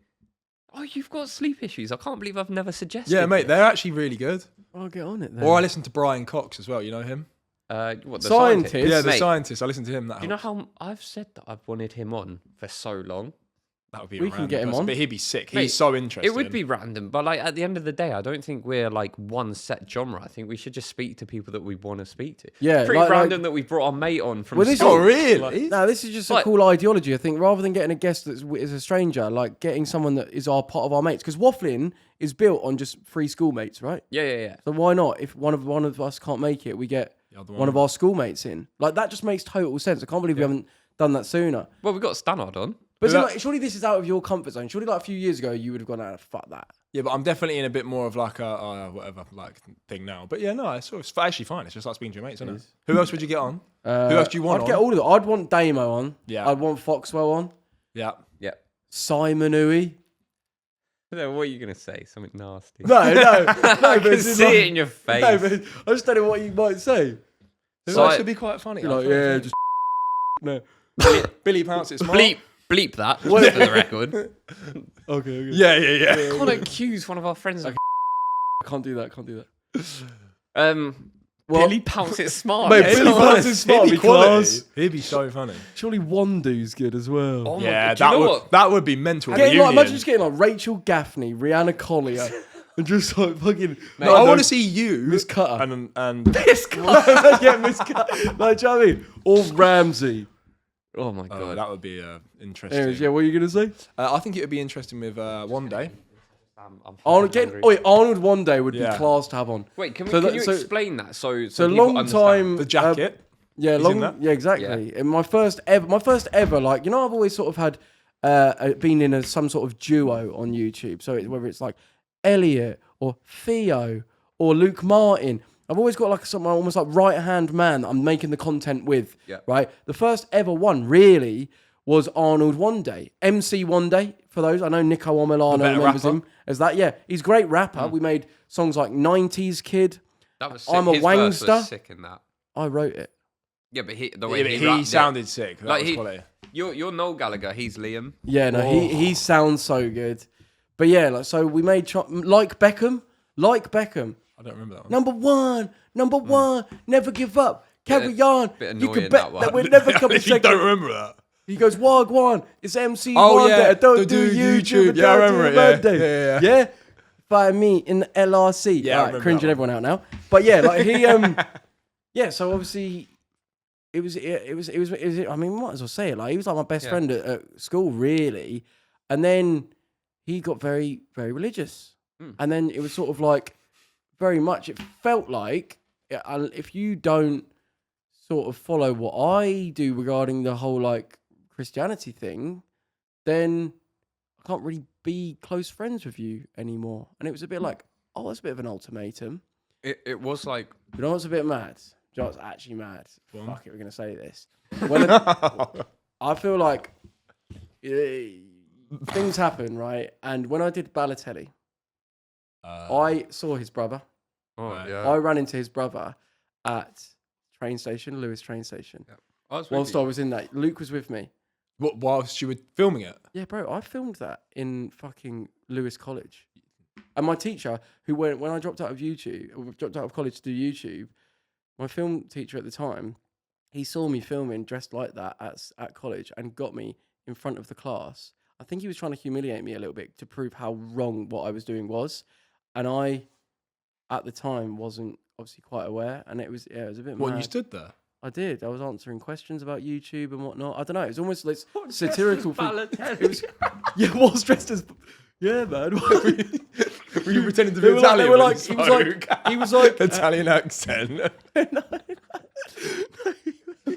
oh, you've got sleep issues. I can't believe I've never suggested. Yeah, mate, this. they're actually really good. I'll get on it then. Or I listen to Brian Cox as well. You know him? What the Scientist? scientist? Yeah, the Mate, scientist. I listen to him. That do you know helps. how I've said that I've wanted him on for so long? That would be. We a can random get him person, on. but he'd be sick. Mate, He's so interesting. It would be random, but like at the end of the day, I don't think we're like one set genre. I think we should just speak to people that we want to speak to. Yeah, Pretty like- random that we brought our mate on from Well, this school. Oh, really? No, this is just a Like- cool ideology. I think rather than getting a guest that is a stranger, like getting someone that is our part of our mates, because Wafflin is built on just free schoolmates, right? Yeah. So why not? If one of us can't make it, we get other one of our schoolmates in. Like that just makes total sense. I can't believe we haven't done that sooner. Well, we've got Stannard on. But Yeah. like, surely this is out of your comfort zone. Surely like a few years ago you would have gone, fuck that. Yeah, but I'm definitely in a bit more of like a whatever like thing now. But yeah, no, it's actually fine. It's just like speaking to your mates, isn't it? Who else would you get on? Who else do you want I'd get on? all of them. I'd want Damo on. Yeah. I'd want Foxwell on. Yeah. Yeah. Simon Uy. What are you gonna say? Something nasty? No. I but can it's see like- it in your face. No, but I just don't know what you might say. Who So else I- would be quite funny? You're like, I feel yeah, like just no. Billy Pounce. It's smart. bleep that just for the record. Okay. Yeah. Can't accuse one of our friends of Can't do that. Well, Billy Pounce is smart. Mate, yeah. Billy Pounce is smart He'd be because quality. He'd be so funny. surely Wandu's good as well. Oh my Yeah, God. Do you know that what? would be mental. Getting, like, reunion. imagine just getting like Rachel Gaffney, Rihanna Collier, and just like fucking. No, I want to see you, Miss Cutter. and Miss Cutter. Yeah, Miss Cutter. Like, do you know what I mean? Or Ramsey. Oh my God. that would be interesting. Anyways, yeah, what are you gonna say? I think it would be interesting with one day. I'm Arnold, fucking getting, hungry. Arnold one day would Yeah. be class to have on. Wait, can So that- you so- explain that? So So people long understand? time. The jacket. Yeah, He's long. in that? Yeah, exactly. And my first ever, like, you know, I've always sort of had been in some sort of duo on YouTube. So whether it's like Elliot or Theo or Luke Martin, I've always got like some almost like right hand man that I'm making the content with. Yeah. Right. The first ever one really was Arnold One Day, MC One Day. For those, I know Nico Omilano better remembers rapper. him as that. Yeah, he's a great rapper. We made songs like '90s Kid. That was sick. I'm a His verse wangster. was sick in that. I wrote it. Yeah, but the Yeah, way but he, he rapped sounded sick. That Like was he- quality. You're Noel Gallagher. He's Liam. Yeah, no, he sounds so good. But yeah, like so we made like Beckham. I don't remember that one. Number one, never give up. Carry on. bit You can annoying, bet that that one. we're never I coming literally second. don't remember that. He goes, Wagwan, it's MC Oh, One yeah, Day. I don't do do YouTube. Yeah, I don't remember do it, Monday. yeah. Yeah? Find me in the LRC. Yeah, I Right, remember cringing that everyone out now. But yeah, like he, yeah, so obviously it was, I mean, might as well say it. Like he was like my best friend at school, really. And then he got very, very religious. And then it was sort of like very much, it felt like if you don't sort of follow what I do regarding the whole like Christianity thing, then I can't really be close friends with you anymore. And it was a bit like, oh, that's a bit of an ultimatum. It was like You know what's a bit mad? Do you know what's actually mad? Go on. Fuck it, we're going to say this. When I feel like things happen, right? And when I did Balotelli, I saw his brother. oh Yeah. I ran into his brother at train station, Lewis train station. I was with Whilst you. I was in that, Luke was with me. What, whilst you were filming it? Yeah, bro, I filmed that in fucking Lewis College. And my teacher, who when I dropped out of YouTube, or dropped out of college to do YouTube, my film teacher at the time, he saw me filming dressed like that at college and got me in front of the class. I think he was trying to humiliate me a little bit to prove how wrong what I was doing was. And I, at the time, wasn't obviously quite aware. And it was a bit What, mad. you stood there? I did. I was answering questions about YouTube and whatnot. I don't know. It was almost like satirical. It was, yeah, was dressed as. Yeah, man. Were you pretending to be They were like- Italian? they were with like- a he was smoke? he was like- Italian accent.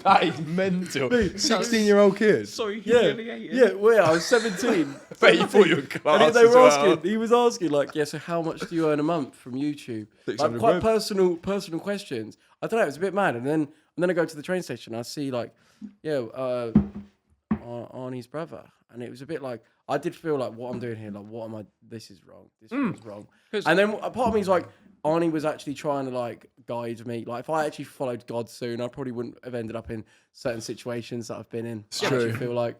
That is mental. 16-year-old kid. so Yeah, yeah. Well, I was 17. Bet you thought you were And class they as were well. asking. He was asking like, yeah. So how much do you earn a month from YouTube? Like 600 quite quid. personal questions. I don't know. It was a bit mad. And then I go to the train station. I see like, yeah, Arnie's brother, and it was a bit like I did feel like what I'm doing here. Like, what am I? This is wrong. This feels wrong. And then a part of me is like, Arnie was actually trying to like guide me. Like if I actually followed God soon, I probably wouldn't have ended up in certain situations that I've been in. I true. actually feel like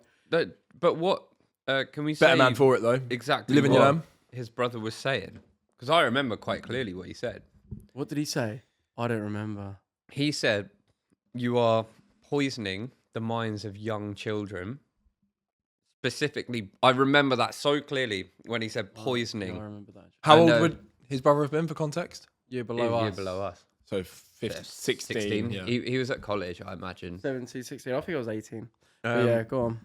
But what can we say? Better man for it, though. Exactly. Living your what lamb. his brother was saying, because I remember quite clearly what he said. what did he say? I don't remember. He said, "You are poisoning the minds of young children, specifically, I remember that so clearly when he said poisoning. Yeah, I remember that. How And, old would his brother have been for context? Year below year us. below us. So 15, 16. Yeah. He was at college, I imagine. 17, 16. I think I was 18. But yeah, go on.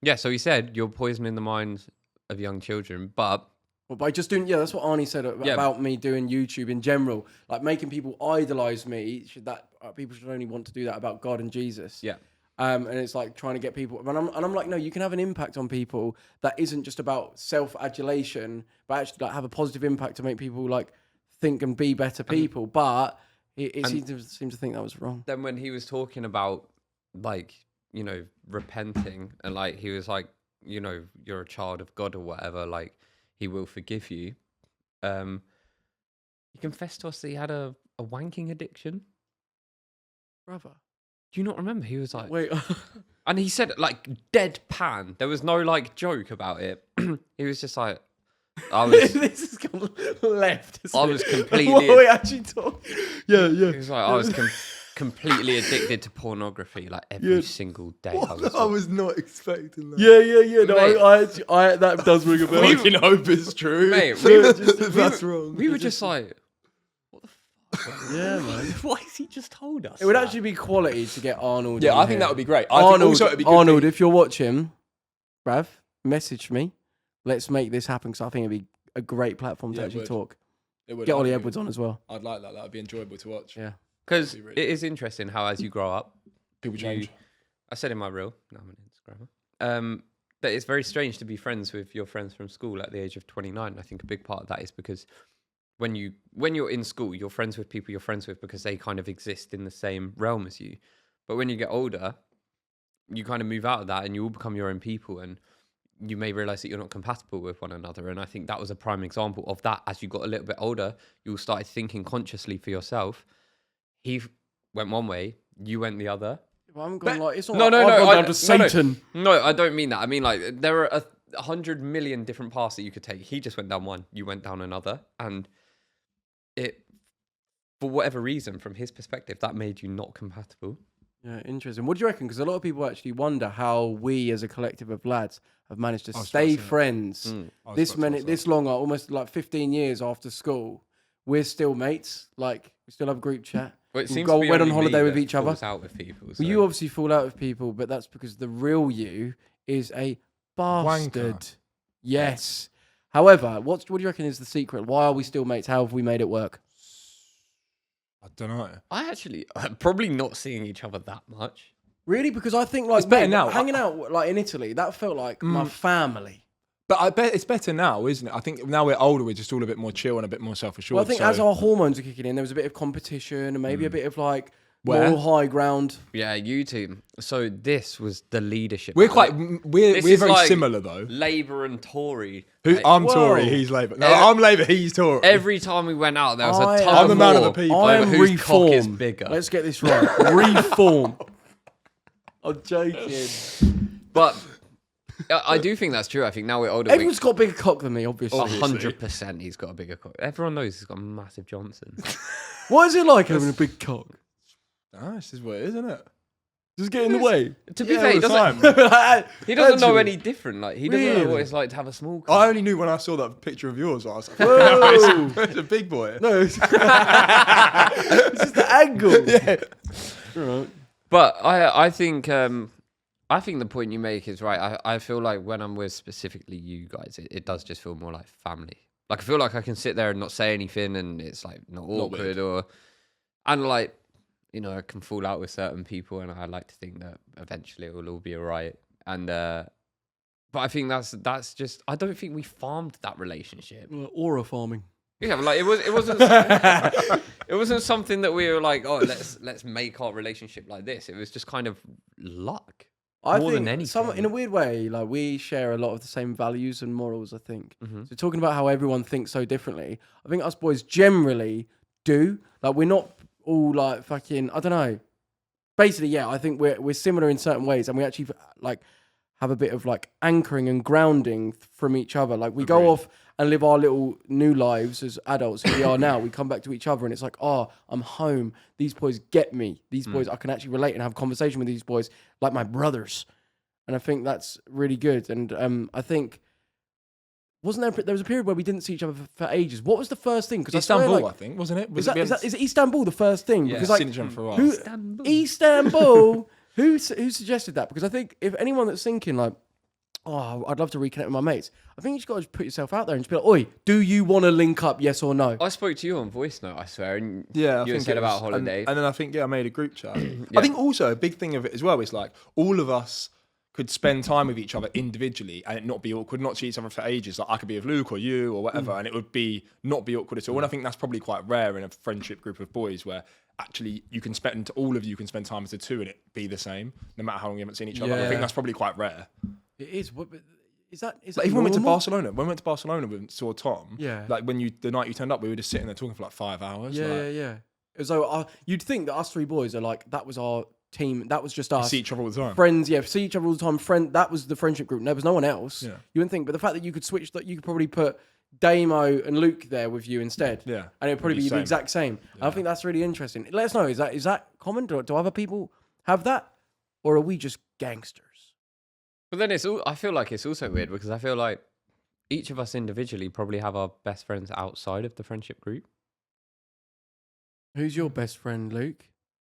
Yeah, so he said you're poisoning the minds of young children, but Well, by just doing, that's what Arnie said about me doing YouTube in general, like making people idolize me. People should only want to do that about God and Jesus. yeah. And it's like trying to get people, and I'm like, no, you can have an impact on people that isn't just about self-adulation, but actually like have a positive impact to make people like think and be better people. But it seems to think that was wrong. Then when he was talking about like, repenting, and like he was like, you're a child of God or whatever, like he will forgive you. He confessed to us that he had a wanking addiction. Brother. Do you not remember? He was like, Wait. and he said it like deadpan. There was no like joke about it. He was just like, This has gone left. I was completely. What are we actually talking? Yeah. He was like, I was completely addicted to pornography, like every single day. I was not expecting that. Yeah. No, Mate. I that does ring a bell. I can hope it's true. Mate, That's wrong. we were just like, Yeah, man. why has he just told us? It would that? actually be quality to get Arnold. Yeah, on I think here. that would be great. I think also it'd be good Arnold, if you're watching, bruv, message me. Let's make this happen because I think it'd be a great platform to Yeah, it actually would. talk. It would. Get I Ollie think Edwards on as well. I'd like that. That would be enjoyable to watch. Yeah. Because Be really it is interesting how as you grow up, People change. I said in my reel, no, I'm an Instagrammer, that it's very strange to be friends with your friends from school at the age of 29. I think a big part of that is because when you're in school, you're friends with people you're friends with because they kind of exist in the same realm as you. But when you get older, you kind of move out of that and you all become your own people, and you may realize that you're not compatible with one another. And I think that was a prime example of that. As you got a little bit older, you all started thinking consciously for yourself. He went one way, you went the other. Well, I'm going like it's not. No, like no, I've no, gone down to Satan. No, I don't mean that. I mean like there are 100 million different paths that you could take. He just went down one, you went down another, and it, for whatever reason, from his perspective, that made you not compatible. Yeah, interesting. What do you reckon? Because a lot of people actually wonder how we, as a collective of lads, have managed to stay friends this long, almost like 15 years after school. We're still mates. Like we still have a group chat. Well, it We seems go to be went on only holiday me with that each other. falls out with people. So. Well, you obviously fall out with people, but that's because the real you is a bastard. Wanker. Yes. However, what do you reckon is the secret? Why are we still mates? How have we made it work? I don't know. I actually probably not seeing each other that much. Really? Because I think like It's better mate, now. hanging out like in Italy, that felt like my family. But I bet it's better now, isn't it? I think now we're older, we're just all a bit more chill and a bit more self-assured. Well, I think as our hormones are kicking in, there was a bit of competition and maybe a bit of like more high ground. Yeah, you two. So this was the leadership. we're very like similar though. Labour and Tory. I'm Whoa. Tory, he's Labour. No, I'm Labour, he's Tory. Every time we went out, there was a I tug am- of I'm the man of war the people. I over am whose cock is reform. bigger. Let's get this right. Reform. I'm joking. But I do think that's true. I think now we're older. Everyone's got a bigger cock than me, obviously. 100% he's got a bigger cock. Everyone knows he's got a massive Johnson. What is it like having a big cock? This is what it is, isn't it? Just get in the way. To be Yeah, fair, he all the doesn't, time. he doesn't know Actually. any different. Like he doesn't know what Really? it's like to have a small cock. I only knew when I saw that picture of yours. I was like, Whoa. it's a big boy. No, it's just the angle. Yeah. Right. But I think the point you make is right. I feel like when I'm with specifically you guys, it does just feel more like family. Like I feel like I can sit there and not say anything, and it's like not awkward and like I can fall out with certain people, and I like to think that eventually it will all be alright. And but I think that's just I don't think we farmed that relationship. Aura farming. Yeah, like it wasn't it wasn't something that we were like, oh, let's make our relationship like this. It was just kind of luck. I More think than anything. in a weird way, like we share a lot of the same values and morals, I think. Mm-hmm. So talking about how everyone thinks so differently, I think us boys generally do. Like we're not all like fucking, I don't know. Basically, yeah, I think we're similar in certain ways, and we actually like have a bit of like anchoring and grounding from each other. Like we go off and live our little new lives as adults who we are now. We come back to each other and it's like, oh, I'm home. These boys get me. These boys, I can actually relate and have a conversation with these boys like my brothers. and I think that's really good. And I think wasn't there was a period where we didn't see each other for ages. What was the first thing? Because Istanbul, I think, wasn't it? Is it Istanbul the first thing? Yeah. Because Seen each other for a while. Istanbul. Who suggested that? Because I think if anyone that's thinking like, oh, I'd love to reconnect with my mates, I think you just got to put yourself out there and just be like, oi, do you want to link up? Yes or no? I spoke to you on voice note, I swear, and Yeah, I you think said it about was- holiday. and then I think I made a group chat. Yeah. I think also a big thing of it as well is like all of us could spend time with each other individually and it not be awkward, not see each other for ages. Like I could be with Luke or you or whatever, and it would be not be awkward at all. And I think that's probably quite rare in a friendship group of boys where actually all of you can spend time as a two and it be the same, no matter how long you haven't seen each other. I Yeah. think that's probably quite rare. It is. What? Is that? Like even when we went to normal? Barcelona, we saw Tom. Yeah. Like the night you turned up, we were just sitting there talking for like 5 hours. Yeah, like, yeah, yeah. As though you'd think that us three boys are like that was our team. That was just us. see each other all the time. Friends, yeah, see each other all the time. That was the friendship group. There was no one else. Yeah. You wouldn't think, but the fact that you could switch, that you could probably put Damo and Luke there with you instead. Yeah. And it'd probably be the Same. exact same. I think that's really interesting. Let us know. Is that common? Do other people have that, or are we just gangsters? But then I feel like it's also weird because I feel like each of us individually probably have our best friends outside of the friendship group. Who's your best friend, Luke?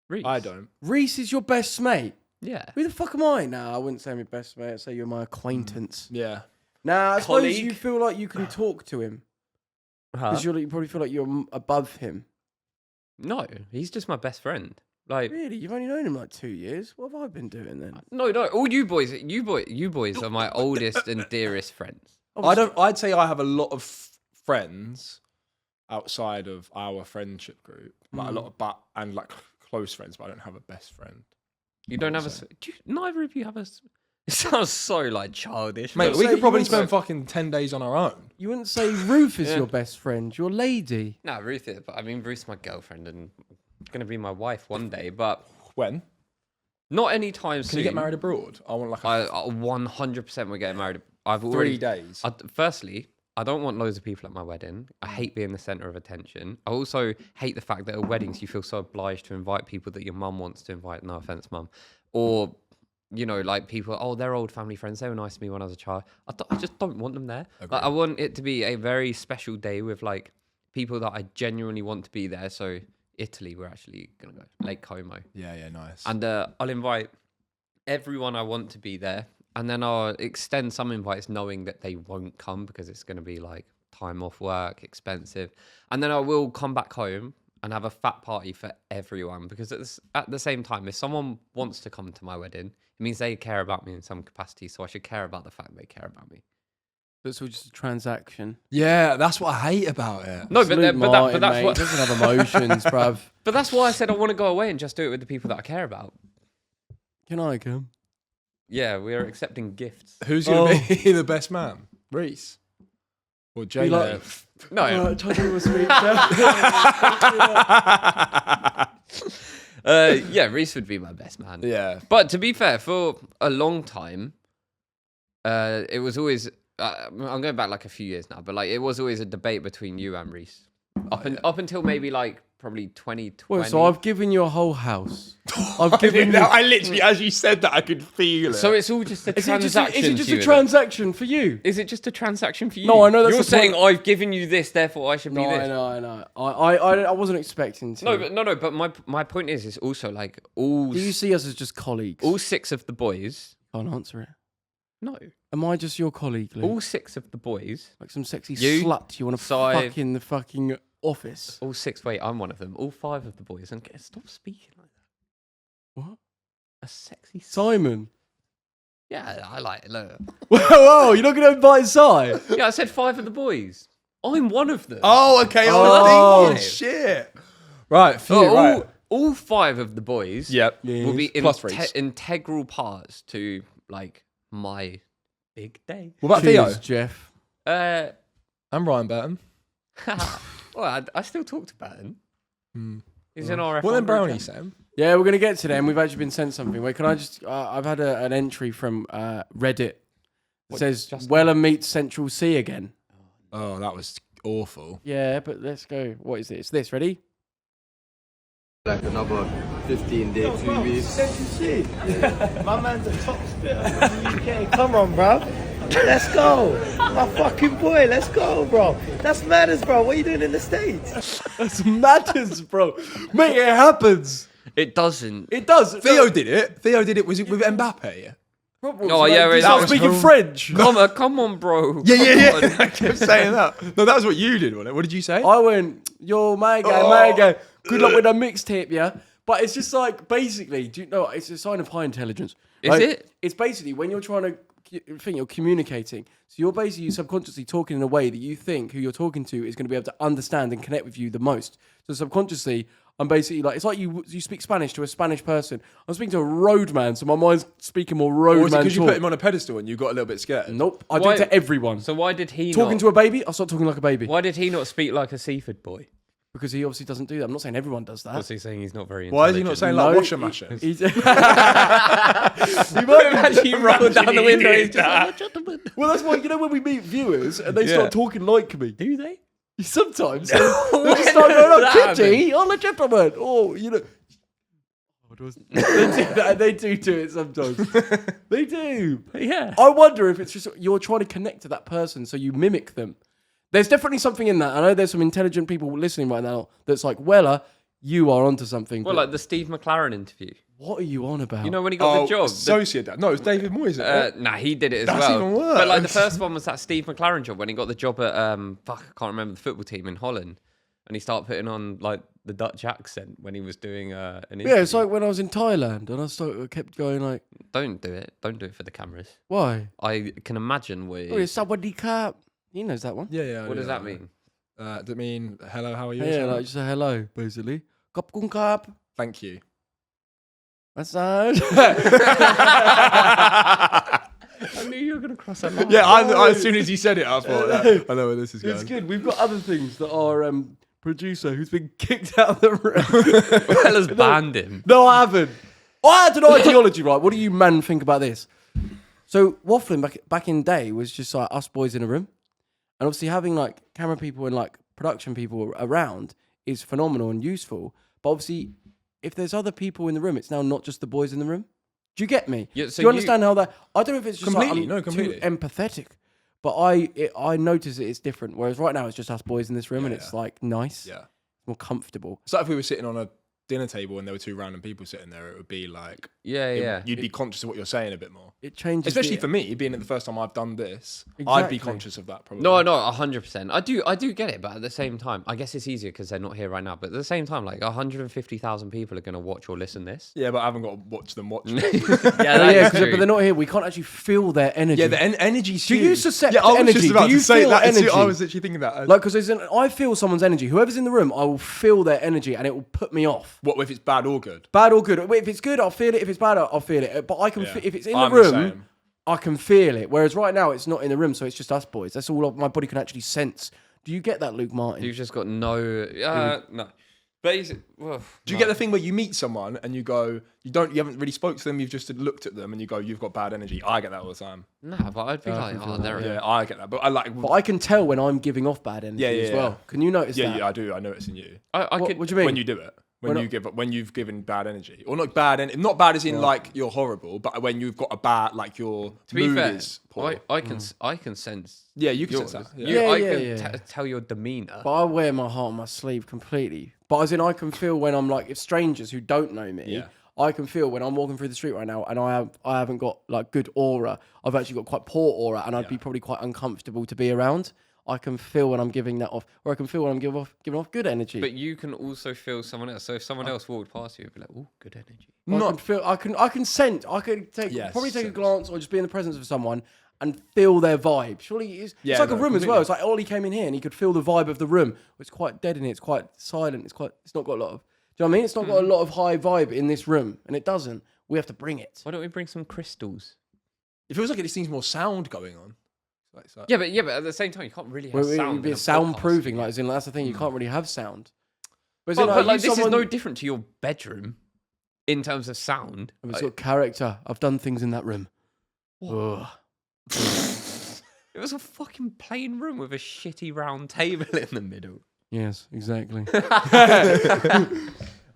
Reese. I don't. Reese is your best mate. Yeah. Who the fuck am I? Nah, I wouldn't say I'm your best mate. I'd say you're my acquaintance. Yeah. Nah, I suppose Colleague? you feel like you can talk to him because you probably feel like you're above him. No, he's just my best friend. Like, Really? You've only known him like 2 years. What have I been doing then? no, all you boys are my oldest and dearest friends. I'd say I have a lot of friends outside of our friendship group, like a lot of and like close friends, but I don't have a best friend. You don't have neither of you have a. It sounds so like childish. Mate, But we say could you probably wouldn't spend fucking 10 days on our own. You wouldn't say Ruth is Yeah. your best friend, your lady. No, Ruth is, but I mean Ruth's my girlfriend and gonna be my wife one day, but When? not anytime Can soon. you get married abroad? I want like I 100% will get married. I've 3 already. days. Firstly, I don't want loads of people at my wedding. I hate being the center of attention. I also hate the fact that at weddings you feel so obliged to invite people that your mum wants to invite. No offense, mum. Or, you know, like people, oh, they're old family friends. They were nice to me when I was a child. I just don't want them there. Like, I want it to be a very special day with like people that I genuinely want to be there. So Italy, we're actually going to go. Lake Como. Yeah, nice. And I'll invite everyone I want to be there. And then I'll extend some invites knowing that they won't come because it's going to be like time off work, expensive. And then I will come back home and have a fat party for everyone because at the same time, if someone wants to come to my wedding, it means they care about me in some capacity. So I should care about the fact they care about me. That's all just a transaction. Yeah, that's what I hate about it. No, Luke but Martin, that's mate. what. He doesn't have emotions, bruv. But that's why I said I want to go away and just do it with the people that I care about. Can I come? Yeah, we are accepting gifts. Who's going to be the best man? Reese? Or Jay? like- No, Try to do a speech. yeah, Reese would be my best man. Yeah. But to be fair, for a long time, it was always. I'm going back like a few years now, but like it was always a debate between you and Reese. Up until maybe like probably 2020. Well, so I've given you a whole house. I've given you. I literally, as you said that, I could feel it. So it's all just a Is it transaction. just to you, a transaction for you? Is it just a transaction for you? No, I know that's You're the saying point. I've given you this, therefore I should be No, this. I know. I wasn't expecting to. No, but my point is also like all Do you see us as just colleagues? all 6 of the boys. Can't answer it. No, Am I just your colleague, Luke? all 6 of the boys. Like some sexy You, slut you want to Sai. fuck in the fucking office? All 6. Wait, I'm one of them. All 5 of the boys. And stop speaking like that. What? A sexy. Simon. Yeah, I like it. Look. Whoa, you're not going to invite Si? Yeah, I said 5 of the boys. I'm one of them. Oh, okay. Oh. Oh, shit. Right, phew, Oh, right. all 5 of the boys. Yep. Will be Plus Reese. integral parts to like my big day. What about Cheers, Theo? Jeff. I'm Ryan Burton. Well, I still talked about him. He's in our. What then F1 Brownie, group chat. Sam? Yeah, we're going to get to them. We've actually been sent something. Wait, can I just... I've had an entry from Reddit. It says, just- Weller meets Central C again. Oh, that was awful. Yeah, but let's go. What is it? It's this. Ready? like another 15-day, 2 weeks. My man's a top spitter in the UK. Come on, bro. Let's go. My fucking boy. Let's go, bro. That's madness, bro. What are you doing in the States? That's madness, bro. Mate, it happens. It doesn't. It does. Theo did it. Theo did it. Was it with Mbappe? Oh, yeah, He that started was speaking French. Come on, bro. Yeah. I kept saying that. No, that was what you did, wasn't it? What did you say? I went, yo, my guy. Good luck with the mixtape, yeah? But it's just like, basically, do you know, it's a sign of high intelligence. Is it? It's basically when you're trying to think you're communicating. So you're basically subconsciously talking in a way that you think who you're talking to is going to be able to understand and connect with you the most. So subconsciously, I'm basically like, it's like you speak Spanish to a Spanish person. I'm speaking to a roadman, so my mind's speaking more roadman. Or is it because you talk. put him on a pedestal and you got a little bit scared? Nope, I do Why- it to everyone. So why did he Talking not? to a baby, I start talking like a baby. Why did he not speak like a seafood boy? Because he obviously doesn't do that. I'm not saying everyone does that. What's he saying? He's not very. Why is he not saying like No, washer masher? He's, He might imagine you roll down the window. He's just like, gentlemen. well, that's why, you know, when we meet viewers and they start talking like me. Do they? Sometimes they just start going like, Kitty, I'm a gentleman. Or, you know. They do it sometimes. They do. Yeah. I wonder if it's just you're trying to connect to that person, so you mimic them. There's definitely something in that. I know there's some intelligent people listening right now that's like, Wella, you are onto something. Well, but like the Steve McLaren interview. what are you on about? You know when he got the job? Sociedad. No, it was David Moyes. Isn't it? Nah, he did it as That's well. even But like the worse. first one was that Steve McLaren job when he got the job at I can't remember the football team in Holland, and he started putting on like the Dutch accent when he was doing an interview. Yeah, it's like when I was in Thailand and I kept going like, Don't do it. Don't do it for the cameras. why? I can imagine where. Oh, it's somebody cap. He knows that one. Yeah. What does that mean? Does it mean hello? How are you? or Yeah, something? like just say hello, basically. Kap kun kap. Thank you. Massage. I knew you were gonna cross that line. Yeah, as soon as he said it, I thought, I know where this is going. It's good. We've got other things that our producer, who's been kicked out of the room. Fella's banned him. No, I haven't. I had an ideology, right? What do you men think about this? So Wafflin back in day was just like us boys in a room, and obviously having like camera people and like production people around is phenomenal and useful. But obviously, if there's other people in the room, it's now not just the boys in the room. Do you get me? Yeah, so do you understand how that? I don't know if it's just Completely, like I'm completely. too empathetic, but I notice it's different. Whereas right now it's just us boys in this room, and it's like nice, Yeah. more comfortable. So if we were sitting on a dinner table and there were two random people sitting there, it would be like, Yeah. you'd be conscious of what you're saying a bit more. It changes, Especially the- for me, being it the first time I've done this, I'd Exactly. be conscious of that probably. No, 100%. I do get it, but at the same time, I guess it's easier because they're not here right now. But at the same time, like 150,000 people are going to watch or listen this. Yeah, but I haven't got to watch them watch me. Yeah, Yeah, but they're not here. We can't actually feel their energy. Yeah, the energy's Do you huge. suscept yeah, I was energy? just about Do you to say feel that. energy? I was literally thinking that. Like, because I feel someone's energy. Whoever's in the room, I will feel their energy, and it will put me off. What if it's bad or good? Bad or good. If it's good, I'll feel it. If it's bad, I'll feel it. But I can, Yeah. if it's in I'm the the room, same. I can feel it. Whereas right now, it's not in the room, so it's just us boys. That's all my body can actually sense. Do you get that, Luke Martin? You've just got no. No. Basic. Well, Do you get the thing where you meet someone and you go, you haven't really spoke to them, you've just looked at them and you go, you've got bad energy. I get that all the time. Nah, but I'd be like, oh, they're Yeah, I get that. But I like. But I can tell when I'm giving off bad energy as well. Yeah. Can you notice Yeah, that? yeah, I do. I know it's in you. I could. What do you mean? When you do it. When When you've given bad energy, or not bad, not bad as in like you're horrible, but when you've got a bad, like your To be mood fair, is poor. I can sense. Yeah, you can yours. sense that. You- Yeah, I yeah, can yeah. tell your demeanor. But I wear my heart on my sleeve completely. But as in, I can feel when I'm like, if strangers who don't know me, Yeah. I can feel when I'm walking through the street right now and I haven't got like good aura. I've actually got quite poor aura, and I'd be probably quite uncomfortable to be around. I can feel when I'm giving that off, or I can feel when I'm giving off good energy. But you can also feel someone else. So if someone else walked past you, you'd be like, "Oh, good energy." I can sense. I can Yes, probably take a sense. glance or just be in the presence of someone and feel their vibe. Surely it's Yeah, like a no, room as well. completely. It's like Ollie came in here and he could feel the vibe of the room. It's quite dead in here. It's quite silent. It's not got a lot of. Do you know what I mean? It's not got a lot of high vibe in this room, and it doesn't. We have to bring it. Why don't we bring some crystals? It feels like it seems more sound going on. It's like- Yeah, but at the same time, you can't really have Well, it sound. would be in a a soundproofing, podcast. like as in that's the thing. You can't really have sound. As But, in, but like, you this is someone- no different to your bedroom in terms of sound. It's got character. I've done things in that room. Ugh. It was a fucking plain room with a shitty round table in the middle. Yes, exactly.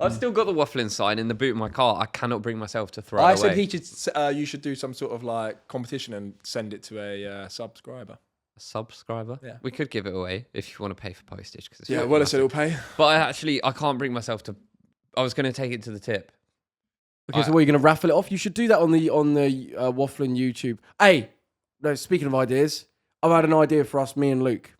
I've still got the Wafflin sign in the boot of my car. I cannot bring myself to throw it I away. said you should do some sort of like competition and send it to a subscriber. A subscriber. Yeah. We could give it away if you want to pay for postage. Cause it's Yeah, fucking well, I said massive. it'll pay. But I can't bring myself to. I was going to take it to the tip. Okay, so what, are you going to raffle it off? You should do that on the Wafflin YouTube. Hey, no, speaking of ideas, I've had an idea for us, me and Luke.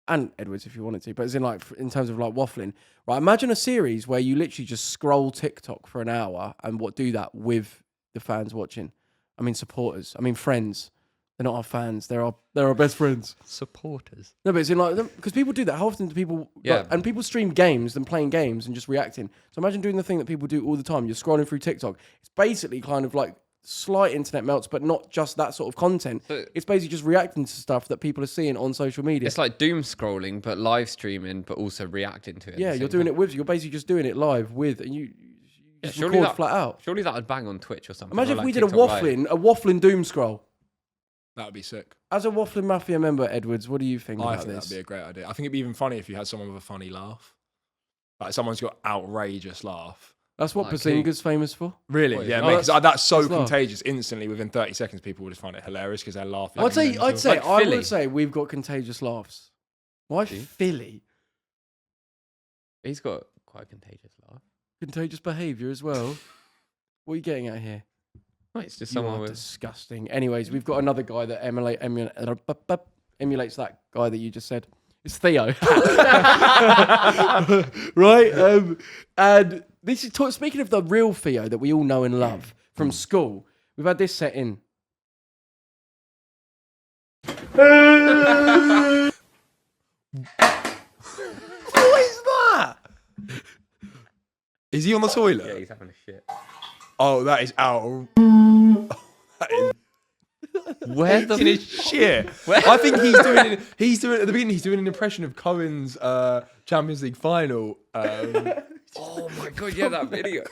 And Edwards, if you wanted to. But it's in terms of like waffling. Right, imagine a series where you literally just scroll TikTok for an hour and do that with the fans watching. I mean, supporters. I mean, friends. They're not our fans. They're our best friends. Supporters. No, but it's in like, because people do that. How often do people? Yeah. And people stream games and playing games and just reacting. So imagine doing the thing that people do all the time. You're scrolling through TikTok. It's basically kind of like slight internet melts, but not just that sort of content. But it's basically just reacting to stuff that people are seeing on social media. it's like doom scrolling, but live streaming, but also reacting to it. Yeah, you're doing it with. You're basically just doing it live with, and you just record flat out. Surely that would bang on Twitch or something. Imagine or if like we did a TikTok Live. waffling doom scroll. That would be sick. As a Wafflin Mafia member, Edwards, what do you think I about think this? that'd be a great idea. I think it'd be even funny if you had someone with a funny laugh. Like someone's got outrageous laugh. That's what Like Bazinga's famous for. Really? What, Yeah, oh, mate, 'cause that's so that's laugh. contagious. Instantly, within 30 seconds, people would just find it hilarious because they're laughing. I'd say, Like I Philly. would say we've got contagious laughs. Why Do you? Philly? He's got quite a contagious laugh. Contagious behaviour as well. What are you getting at here? No, it's just You someone are with. disgusting. Anyways, we've got another guy that emulates that guy that you just said. It's Theo. Right? And this is speaking of the real Theo that we all know and love from school. We've had this set in. What is that? Is he on the toilet? Yeah, he's having a shit. Oh, that is out. That is Where the in his shit. I think he's doing at the beginning. He's doing an impression of Cohen's Champions League final. Oh my god! Yeah, that video.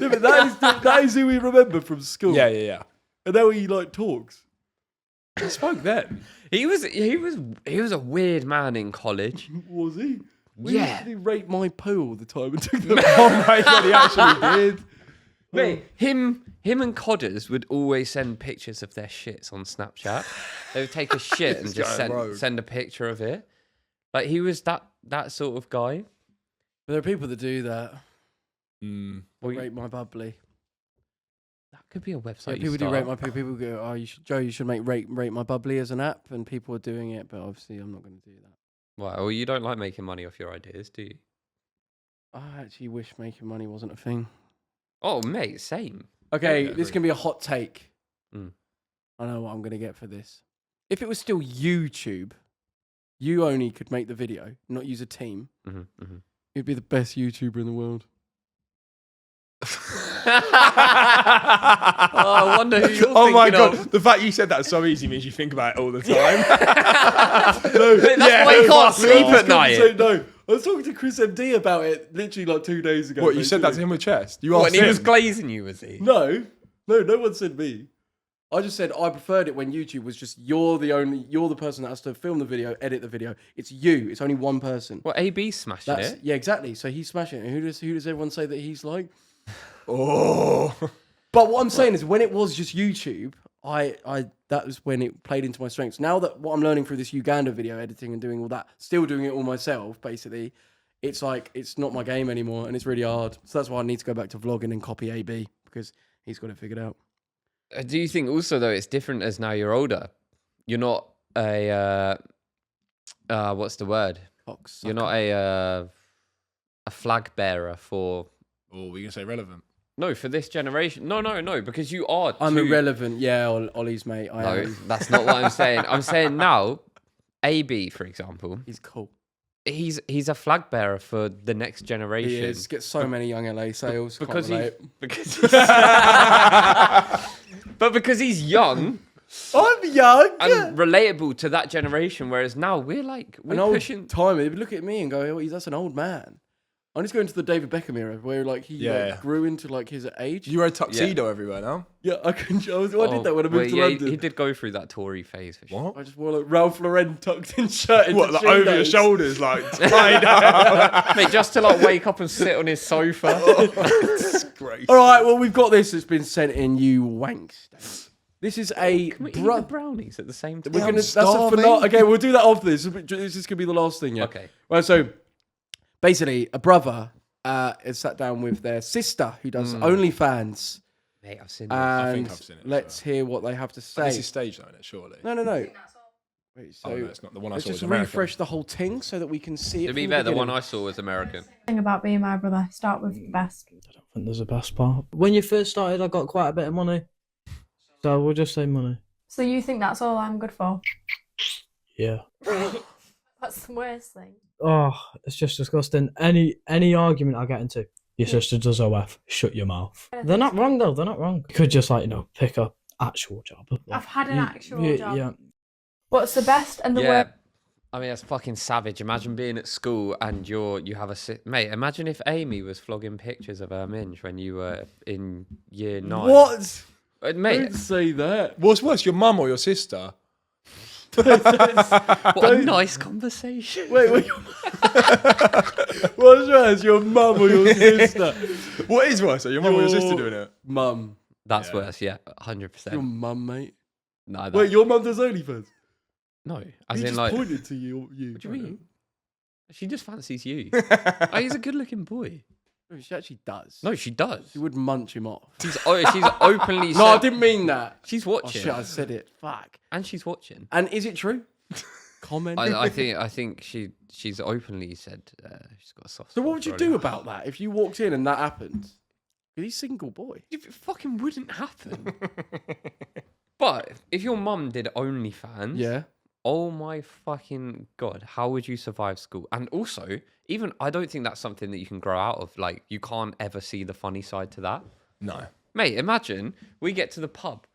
No, but that is who we remember from school. Yeah. And now he like talks. He spoke then. He was a weird man in college. Was he? Yeah. He raped my poo all the time and took the Oh my god, he actually did. Mate, him and Codders would always send pictures of their shits on Snapchat. They would take a shit and just going rogue. send a picture of it. Like he was that sort of guy. But there are people that do that. Mm. Rape my bubbly. That could be a website. Yeah, you people do start. rate my poo. People go, "Oh, you should make rate my bubbly as an app," and people are doing it. But obviously, I'm not going to do that. Well, you don't like making money off your ideas, do you? I actually wish making money wasn't a thing. Oh, mate, same. Okay, Yeah, this can be a hot take. Mm. I know what I'm going to get for this. If it was still YouTube, you only could make the video, not use a team. Mm-hmm. You'd be the best YouTuber in the world. Oh, I wonder who you're Oh my thinking god, of. the fact you said that so easy means you think about it all the time. No, That's why you can't sleep at night. No, I was talking to Chris MD about it literally like 2 days ago. What, you said that to him with chest? You What, asked and he was him? glazing you, was he? No one said me. I just said I preferred it when YouTube was just you're the person that has to film the video, edit the video. It's you. It's only one person. Well, AB's smashing That's it. yeah, exactly. So he's smashing it. Who does everyone say that he's like? Oh. But what I'm saying is when it was just YouTube, I that was when it played into my strengths. Now that what I'm learning through this Uganda video editing and doing all that, still doing it all myself, basically, it's like it's not my game anymore and it's really hard. So that's why I need to go back to vlogging and copy AB because he's got it figured out. Do you think also though it's different as now you're older? You're not a what's the word? You're not a flag bearer for Oh, we're gonna say relevant. for this generation. No, because you are. I'm too- irrelevant. Yeah, Ollie's mate. I No, am. that's not what I'm saying. I'm saying now, AB for example, He's cool. he's a flag bearer for the next generation. He is. Gets so many young LA sales. because Can't because relate. but because he's young I'm young. and relatable to that generation, whereas now we're An old pushing. timer. They'd look at me and go, oh, that's an old man. I'm just going to the David Beckham era where like he like, grew into like his age. You wear a tuxedo everywhere now. Yeah, I did that when I moved to yeah, London. he did go through that Tory phase for sure. What? I just wore like Ralph Lauren tucked in shirt. What, like over your shoulders, like tied up? Mate, just to like wake up and sit on his sofa. Great. All right, well we've got this. It's been sent in. You wanks. This is a Can we eat the brownies at the same time? We're gonna. That's a starving. finale. Okay, we'll do that after this. This is gonna be the last thing. Yeah. Okay. Right. So basically, a brother is sat down with their sister who does OnlyFans. Mate, I've seen this. And think I've seen it, let's hear what they have to say. This is staged, though, isn't it? Surely. No. Wait, so Oh, no, it's not. The one I let's saw was just American. refresh the whole thing so that we can see it. To be from fair, the beginning. one I saw was American. Thing about being my brother, start with the best. I don't think there's a best part. When you first started, I got quite a bit of money. So we'll just say money. So you think that's all I'm good for? Yeah. That's the worst thing. Oh, it's just disgusting. Any argument I get into, your sister does OF, shut your mouth. They're not wrong though, they're not wrong. You could just pick up actual job. I've had an actual job. Yeah. What's the best and the Yeah. worst? I mean, that's fucking savage. Imagine being at school and you have a mate. Imagine if Amy was flogging pictures of her minge when you were in year 9. What? Mate? Don't say that. What's worse, your mum or your sister? What a nice conversation. Wait. What's worse, your mum or your sister? What is worse, your mum or your sister doing it? Mum. That's Yeah. worse. Yeah, Your 100%. mum, mate. No, that, Wait, your mum does OnlyFans? no. As He in, just like, pointed to you. what do you mean? She just fancies you. Oh, he's a good-looking boy. No, she actually does. No, she does. She would munch him off. She's openly. No, I said- didn't mean that. She's Oh watching, shit, I said it. Fuck. and she's watching. And is it true? Comment. I think she's openly said she's got a soft. So spot what would you for do Ollie. about that if you walked in and that happened? He's a single boy. It fucking wouldn't happen. But if your mum did OnlyFans, Yeah. oh my fucking god, how would you survive school? And also, even I don't think that's something that you can grow out of. Like, you can't ever see the funny side to that. No. Mate, imagine we get to the pub.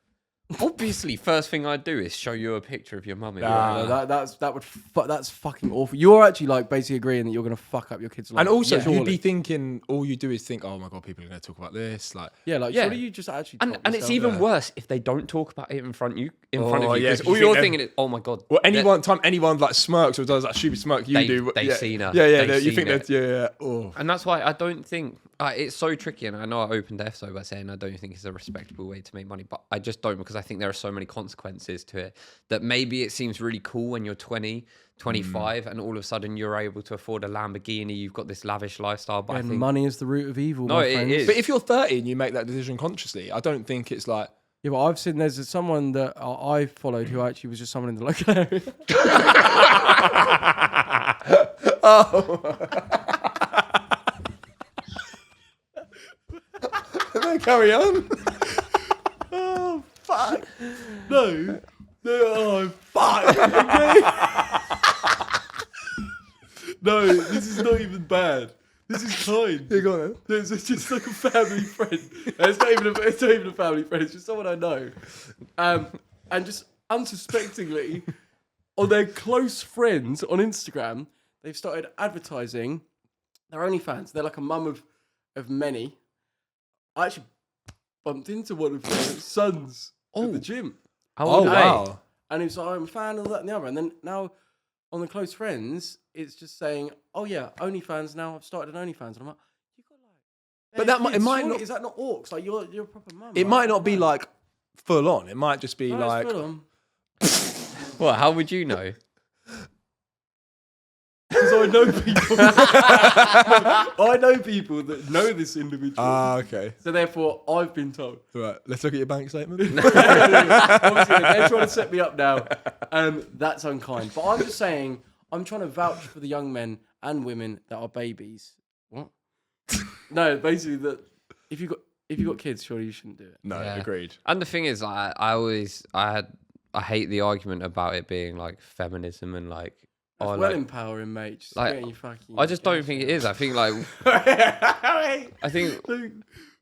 Obviously, first thing I'd do is show you a picture of your mum. No, that's fucking awful. You're actually like basically agreeing that you're gonna fuck up your kid's life. And also, Yeah. you'd be thinking, all you do is think, oh my God, people are going to talk about this. Like, yeah, Yeah. surely you just actually And top it's yourself even there. worse if they don't talk about it in front of you. Oh, yeah, 'cause Because all you you're think thinking is, oh my god. well, time anyone like smirks or does that stupid smirk you do, they've yeah, seen her. Yeah, They've you seen think it. that, yeah. Oh. And that's why I don't think it's so tricky. And I know I opened the episode by saying I don't think it's a respectable way to make money, but I just don't, because I think there are so many consequences to it that maybe it seems really cool when you're 20, 25, and all of a sudden you're able to afford a Lamborghini. You've got this lavish lifestyle, but I And think money is the root of evil. No, my it friends. is. But if you're 30 and you make that decision consciously, I don't think it's like, Yeah, but I've seen there's someone that I followed who actually was just someone in the local area. no, carry on. Oh fuck! No, oh fuck! Okay. No, this is not even bad. This is kind. Yeah, go on then. It's just like a family friend. It's not even a family friend. It's just someone I know. And just unsuspectingly, on their close friends on Instagram, they've started advertising their OnlyFans. They're like a mum of many. I actually bumped into one of their sons at the gym. Oh, no. wow. And he was like, I'm a fan of that and the other. And then now on the close friends, it's just saying, oh yeah, OnlyFans now. I've started an OnlyFans. And I'm like, you got like... But that might- it might surely- not- Is that not orcs? Like, you're a proper mum. It right? might not be like full on. It might just be No, like, it's full on. Well, how would you know? Because I know people. I know people that know this individual. okay. So therefore, I've been told. Right, let's look at your bank statement. Obviously, they're trying to set me up now, and that's unkind. But I'm just saying, I'm trying to vouch for the young men and women that are babies. What? No, basically that if you got kids, surely you shouldn't do it. No, Yeah. agreed. And the thing is, I hate the argument about it being like feminism and like That's or well like, empowering, mate. Just like, getting you fucking I just don't think it is. I think like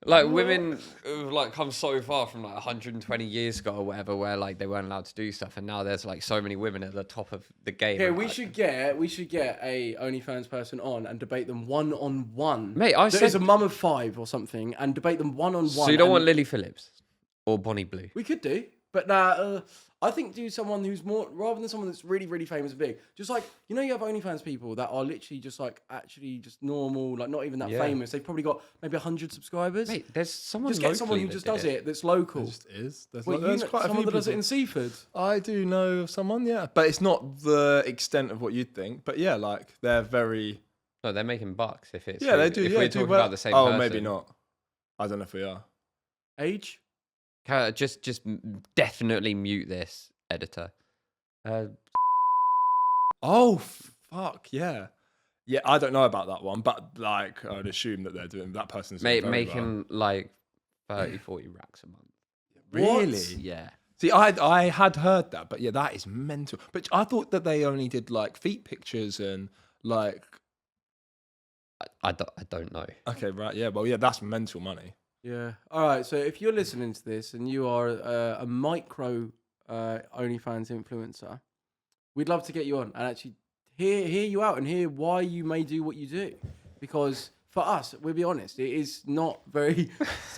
like women have like come so far from like 120 years ago or whatever, where like they weren't allowed to do stuff, and now there's like so many women at the top of the game. Yeah, and, we like, should get a OnlyFans person on and debate them one on one. Mate, I There's said- a mum of 5 or something, and debate them one on one. So you don't want Lily Phillips or Bonnie Blue? We could do, but I think do someone who's more rather than someone that's really, really famous and big. Just like you have OnlyFans people that are literally just like actually just normal, like not even that famous. They've probably got maybe 100 subscribers. Mate, there's someone. Just get someone who just does it that's local. There just is. There's, Well, there's quite a few someone that people. does it in Seaford. I do know of someone, yeah, but it's not the extent of what you'd think. But yeah, like they're very. No, they're making bucks if it's. Yeah, they do. If yeah, we're they do talking well. about the same. Oh, person. maybe not. I don't know if we are. Age? Just definitely mute this, editor. Oh fuck yeah, yeah. I don't know about that one, but like I'd assume that they're doing that person's doing very making like 30-40 racks a month. well. Really. Yeah. See, I had heard that, but yeah, that is mental. But I thought that they only did like feet pictures and like. I don't know. Okay, right, yeah, well, yeah, that's mental money. Yeah. All right. So if you're listening to this and you are a micro OnlyFans influencer, we'd love to get you on and actually hear you out and hear why you may do what you do. Because for us, we'll be honest, it is not very.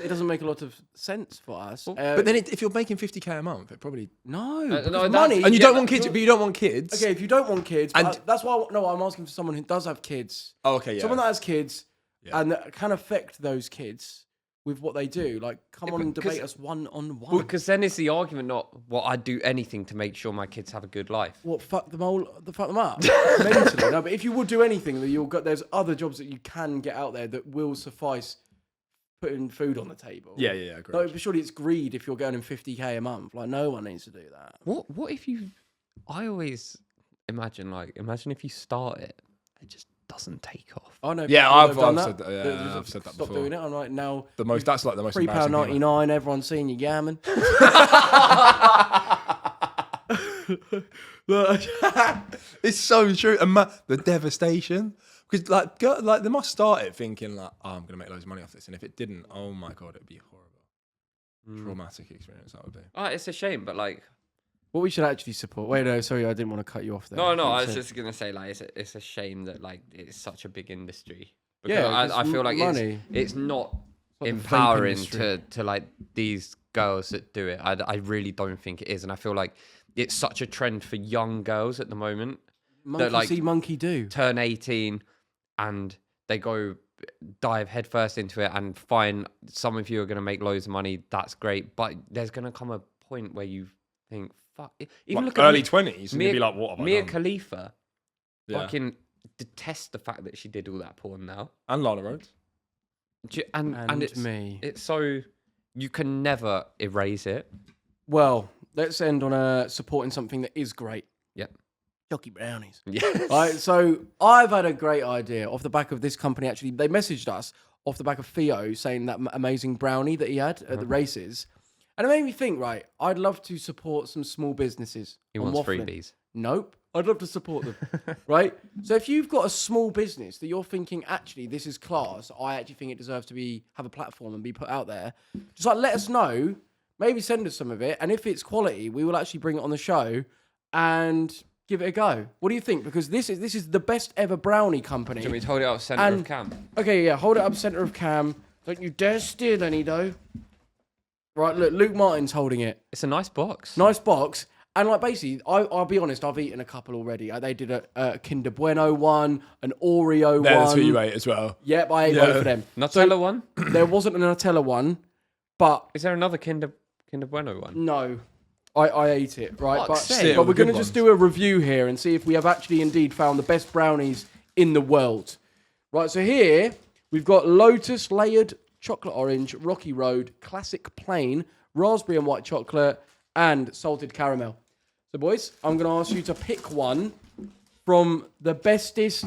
It doesn't make a lot of sense for us. But then if you're making 50k a month, it probably no, no, because that's- money. and you don't want kids, but you don't want kids. Okay, if you don't want kids, And- that's why. No, I'm asking for someone who does have kids. Oh, okay, yeah. Someone that has kids Yeah. and that can affect those kids with what they do. Like, come on and debate us one on one. Because then it's the argument, not what I'd do anything to make sure my kids have a good life. What, fuck them up mentally? No, but if you would do anything, there's other jobs that you can get out there that will suffice putting food on the table. Yeah, great. No, but surely it's greed if you're going in 50k a month. Like, no one needs to do that. What if you? I always imagine if you start it just doesn't take off. I know. Yeah, people I've that have done said that, yeah, They just I've have said that stopped before. doing it. I'm like, now That's like the most embarrassing thing. £3.99. Everyone's seen you gammon. It's so true. And the devastation. Because like they must start it thinking like, oh, I'm gonna make loads of money off this, and if it didn't, oh my god, it'd be horrible, traumatic experience that would be. It's a shame, but like, What we should actually support. Wait, no, sorry, I didn't want to cut you off there. no, I You was said- just gonna say like it's a shame that like it's such a big industry. Because Yeah, I it's feel like money. it's not like the vape empowering industry. to like these girls that do it. I really don't think it is, and I feel like it's such a trend for young girls at the moment. Monkey like- see, monkey do. Turn 18 and they go dive headfirst into it and find some of you are going to make loads of money. That's great, but there's going to come a point where you think, fuck. Even look at early me- 20s, and Mia, you'd be like, what have I Mia done? Khalifa Yeah. fucking detest the fact that she did all that porn now. And Lana Rhodes. And it's me. It's so you can never erase it. Well, let's end on supporting something that is great. Yep. Jockey brownies. Yes. Right, so I've had a great idea off the back of this company. Actually, they messaged us off the back of Theo saying that amazing brownie that he had at the races. And it made me think, right, I'd love to support some small businesses. He on wants Wafflin. freebies. Nope. I'd love to support them. Right? So if you've got a small business that you're thinking, actually, this is class, I actually think it deserves to have a platform and be put out there, just like let us know, maybe send us some of it. And if it's quality, we will actually bring it on the show and give it a go. What do you think? Because this is the best ever brownie company. Do you want me to hold it up center And- of cam? Okay, yeah, hold it up center of cam. Don't you dare steal any dough. Right, look, Luke Martin's holding it. It's a nice box. Nice box. And like basically, I'll be honest, I've eaten a couple already. They did a Kinder Bueno one, an Oreo They're one. the two you ate as well. Yep, I ate both of them. Nutella one? There wasn't a Nutella one, but Is there another Kinder Bueno one? no, I ate it, right? Fuck's But, sake. but we're Good going to just ones. do a review here and see if we have actually indeed found the best brownies in the world. Right, so here we've got Lotus Layered Chocolate Orange, Rocky Road, Classic Plain, Raspberry and White Chocolate, and Salted Caramel. So boys, I'm going to ask you to pick one from the bestest,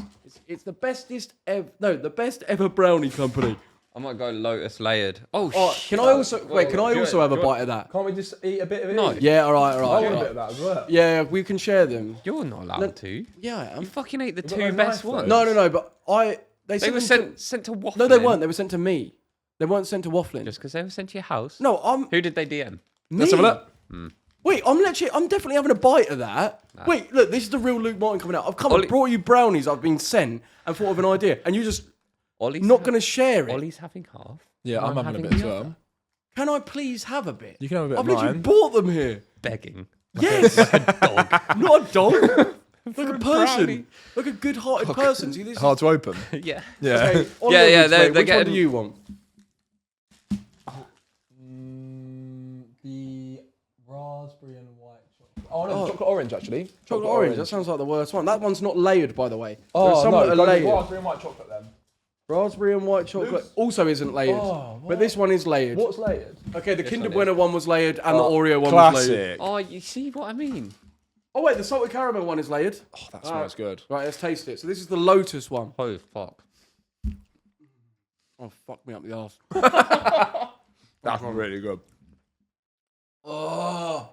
it's the bestest ever, no, the best ever brownie company. I might go lotus layered. Oh, Oh, shit. can I also wait? Can I also have a bite of that? Can't we just eat a bit of it? No. each? Yeah, all right, I all want right. a bit of that as well. Yeah, we can share them. You're not allowed to. Yeah, I You am. fucking ate the got two no best knife, ones. though. No, but they They were them sent to Wafflin. No, they weren't. They were sent to me. They weren't sent to Wafflin. Just because they were sent to your house. No, I'm. Who did they DM? Let's have a look. Wait, I'm definitely having a bite of that. Wait, look, this is the real Luke Martin coming out. I've come and Ollie- brought you brownies I've been sent and thought of an idea, and you just Ollie's not going to share it. Ollie's having half. Yeah, and I'm having a bit the as other. well. Can I please have a bit? You can have a bit I've of literally mine. bought them here. Begging. Yes, not a dog. Like a a person, brownie. like a good-hearted person. See, this Hard to open. Yeah. Yeah. Okay, on Yeah, leverage, yeah, mate, they're which one getting- do you want? The raspberry and white chocolate. Oh no, chocolate orange actually. Chocolate orange. That sounds like the worst one. That one's not layered, by the way. Oh There's some no, that are go layered. raspberry and white chocolate then. Raspberry and white chocolate also isn't layered, Oh, but this one is layered. What's layered? Okay, the Kinder one Bueno one was layered and the Oreo one was layered. Classic. Oh, you see what I mean? Oh wait, the salted caramel one is layered. Oh, that smells good. Right, let's taste it. So this is the Lotus one. Oh, fuck. Oh, fuck me up the arse. That's really good. Oh.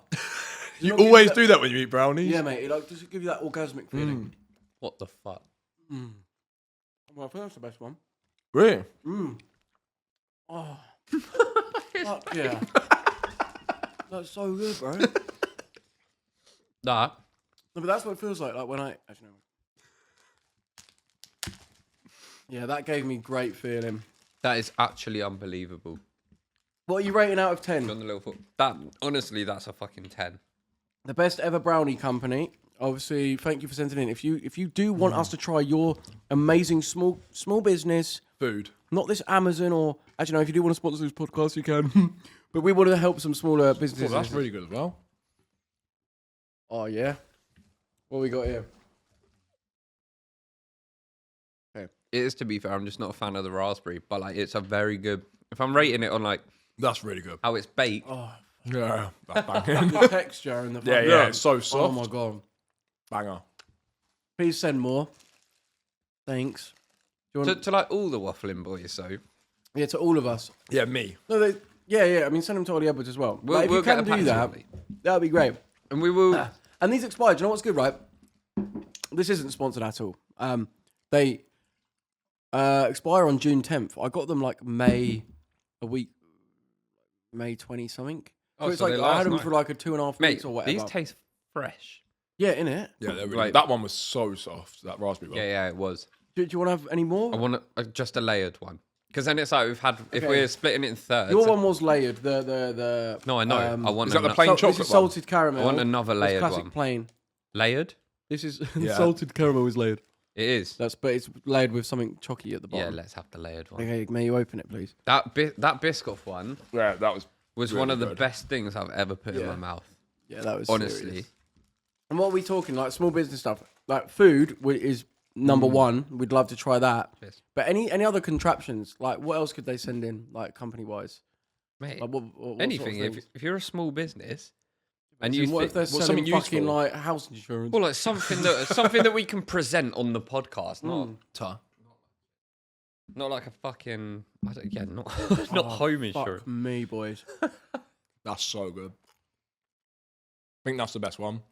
You always do that when you eat brownies. Yeah, mate. It like does it give you that orgasmic feeling? What the fuck? Well, I think that's the best one. Really? Oh. Fuck yeah. That's so good, bro. No, That. but that's what it feels like when I actually no. Yeah, that gave me great feeling. That is actually unbelievable. What are you rating out of 10? On the little foot. That honestly, that's a fucking 10. The best ever brownie company. Obviously, thank you for sending in. If you do want us to try your amazing small business, Food. not this Amazon or actually no, if you do want to sponsor this podcast, you can. But we want to help some smaller Oh, businesses. that's really good as well. Oh yeah. What we got here? It is, to be fair, I'm just not a fan of the raspberry, but like it's a very good. If I'm rating it on like That's really good. how it's baked, Yeah, that's banging. The texture and the yeah, it's so soft. Oh my god. Banger. Please send more. Thanks. Do you want to like all the waffling boys, so yeah, to all of us. Yeah, me. No, yeah. I mean, send them to Ollie Edwards as well. We'll- Like, if we'll you can get a do pack that, shortly. that'd be great. and we will. And these expired. Do you know what's good, right? This isn't sponsored at all. They expire on June 10th. I got them like May 20 something. So Oh, it's so like they I had last them night. for like a 2.5 Mate, weeks or whatever. these taste fresh. Yeah, innit? Yeah, they're really Right. That one was so soft, that raspberry one. Yeah, it was. Do you want to have any more? I want just a layered one because then it's like we've had. If Okay. we're splitting it in thirds. Your one was layered. The No, I know. I want Is that the ano- plain This is chocolate one? salted caramel. I want another This layered classic one. plain. Layered. This is Yeah. salted caramel is layered. It is. But it's layered with something chalky at the Yeah, bottom. let's have the layered one. Okay, may you open it, please? That Biscoff one Yeah, that was was really one of the good. best things I've ever put in Yeah. my mouth. Yeah, that was Honestly. serious. And what are we talking? Like small business stuff, like food is number one. We'd love to try that. Yes. But any other contraptions? Like what else could they send in? Like company wise, Mate, like what sort of anything. things? If you're a small business and As you in, what if they're think, selling something fucking useful? like house insurance? well, like something that we can present on the podcast, not like a fucking not not home insurance. Fuck me, boys. That's so good. I think that's the best one.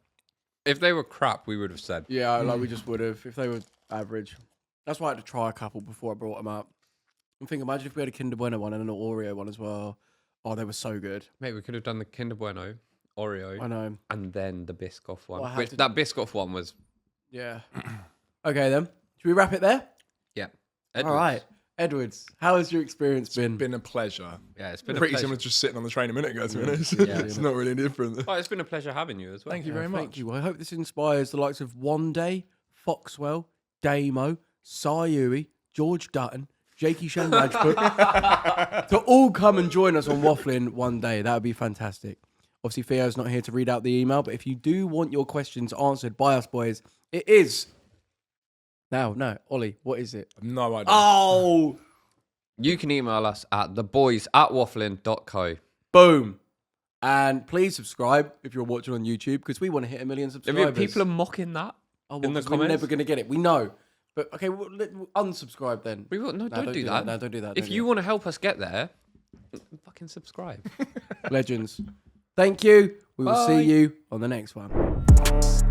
If they were crap, we would have said. Yeah, like we just would have if they were average. That's why I had to try a couple before I brought them up. I'm thinking, imagine if we had a Kinder Bueno one and an Oreo one as well. Oh, they were so good. Mate, we could have done the Kinder Bueno, Oreo, I know. and then the Biscoff one. Well, I had which to- that Biscoff one was, Yeah. Okay then. Should we wrap it there? yeah. All right. Edwards, how has your experience been? Been a pleasure. Yeah, it's been Pretty a pleasure. similar to just sitting on the train a minute ago, to be honest. Yeah, It's not really different. Oh, it's been a pleasure having you as well. Thank you very much. Thank you. I hope this inspires the likes of One Day, Foxwell, Damo, Sayuri, George Dutton, Jakey Shan Rajput to all come and join us on Wafflin one day. That would be fantastic. Obviously, Theo's not here to read out the email, but if you do want your questions answered by us boys, it is... No, Ollie, what is it? No idea. Oh! You can email us at theboys@wafflin.co. Boom. And please subscribe if you're watching on YouTube because we want to hit 1 million subscribers. People are mocking that Oh, in the we're comments. never going to get it. We know. But okay, we'll unsubscribe then. We will, no, don't do that. No, don't do that. If you want to help us get there, fucking subscribe. Legends. Thank you. We will see you on the next one.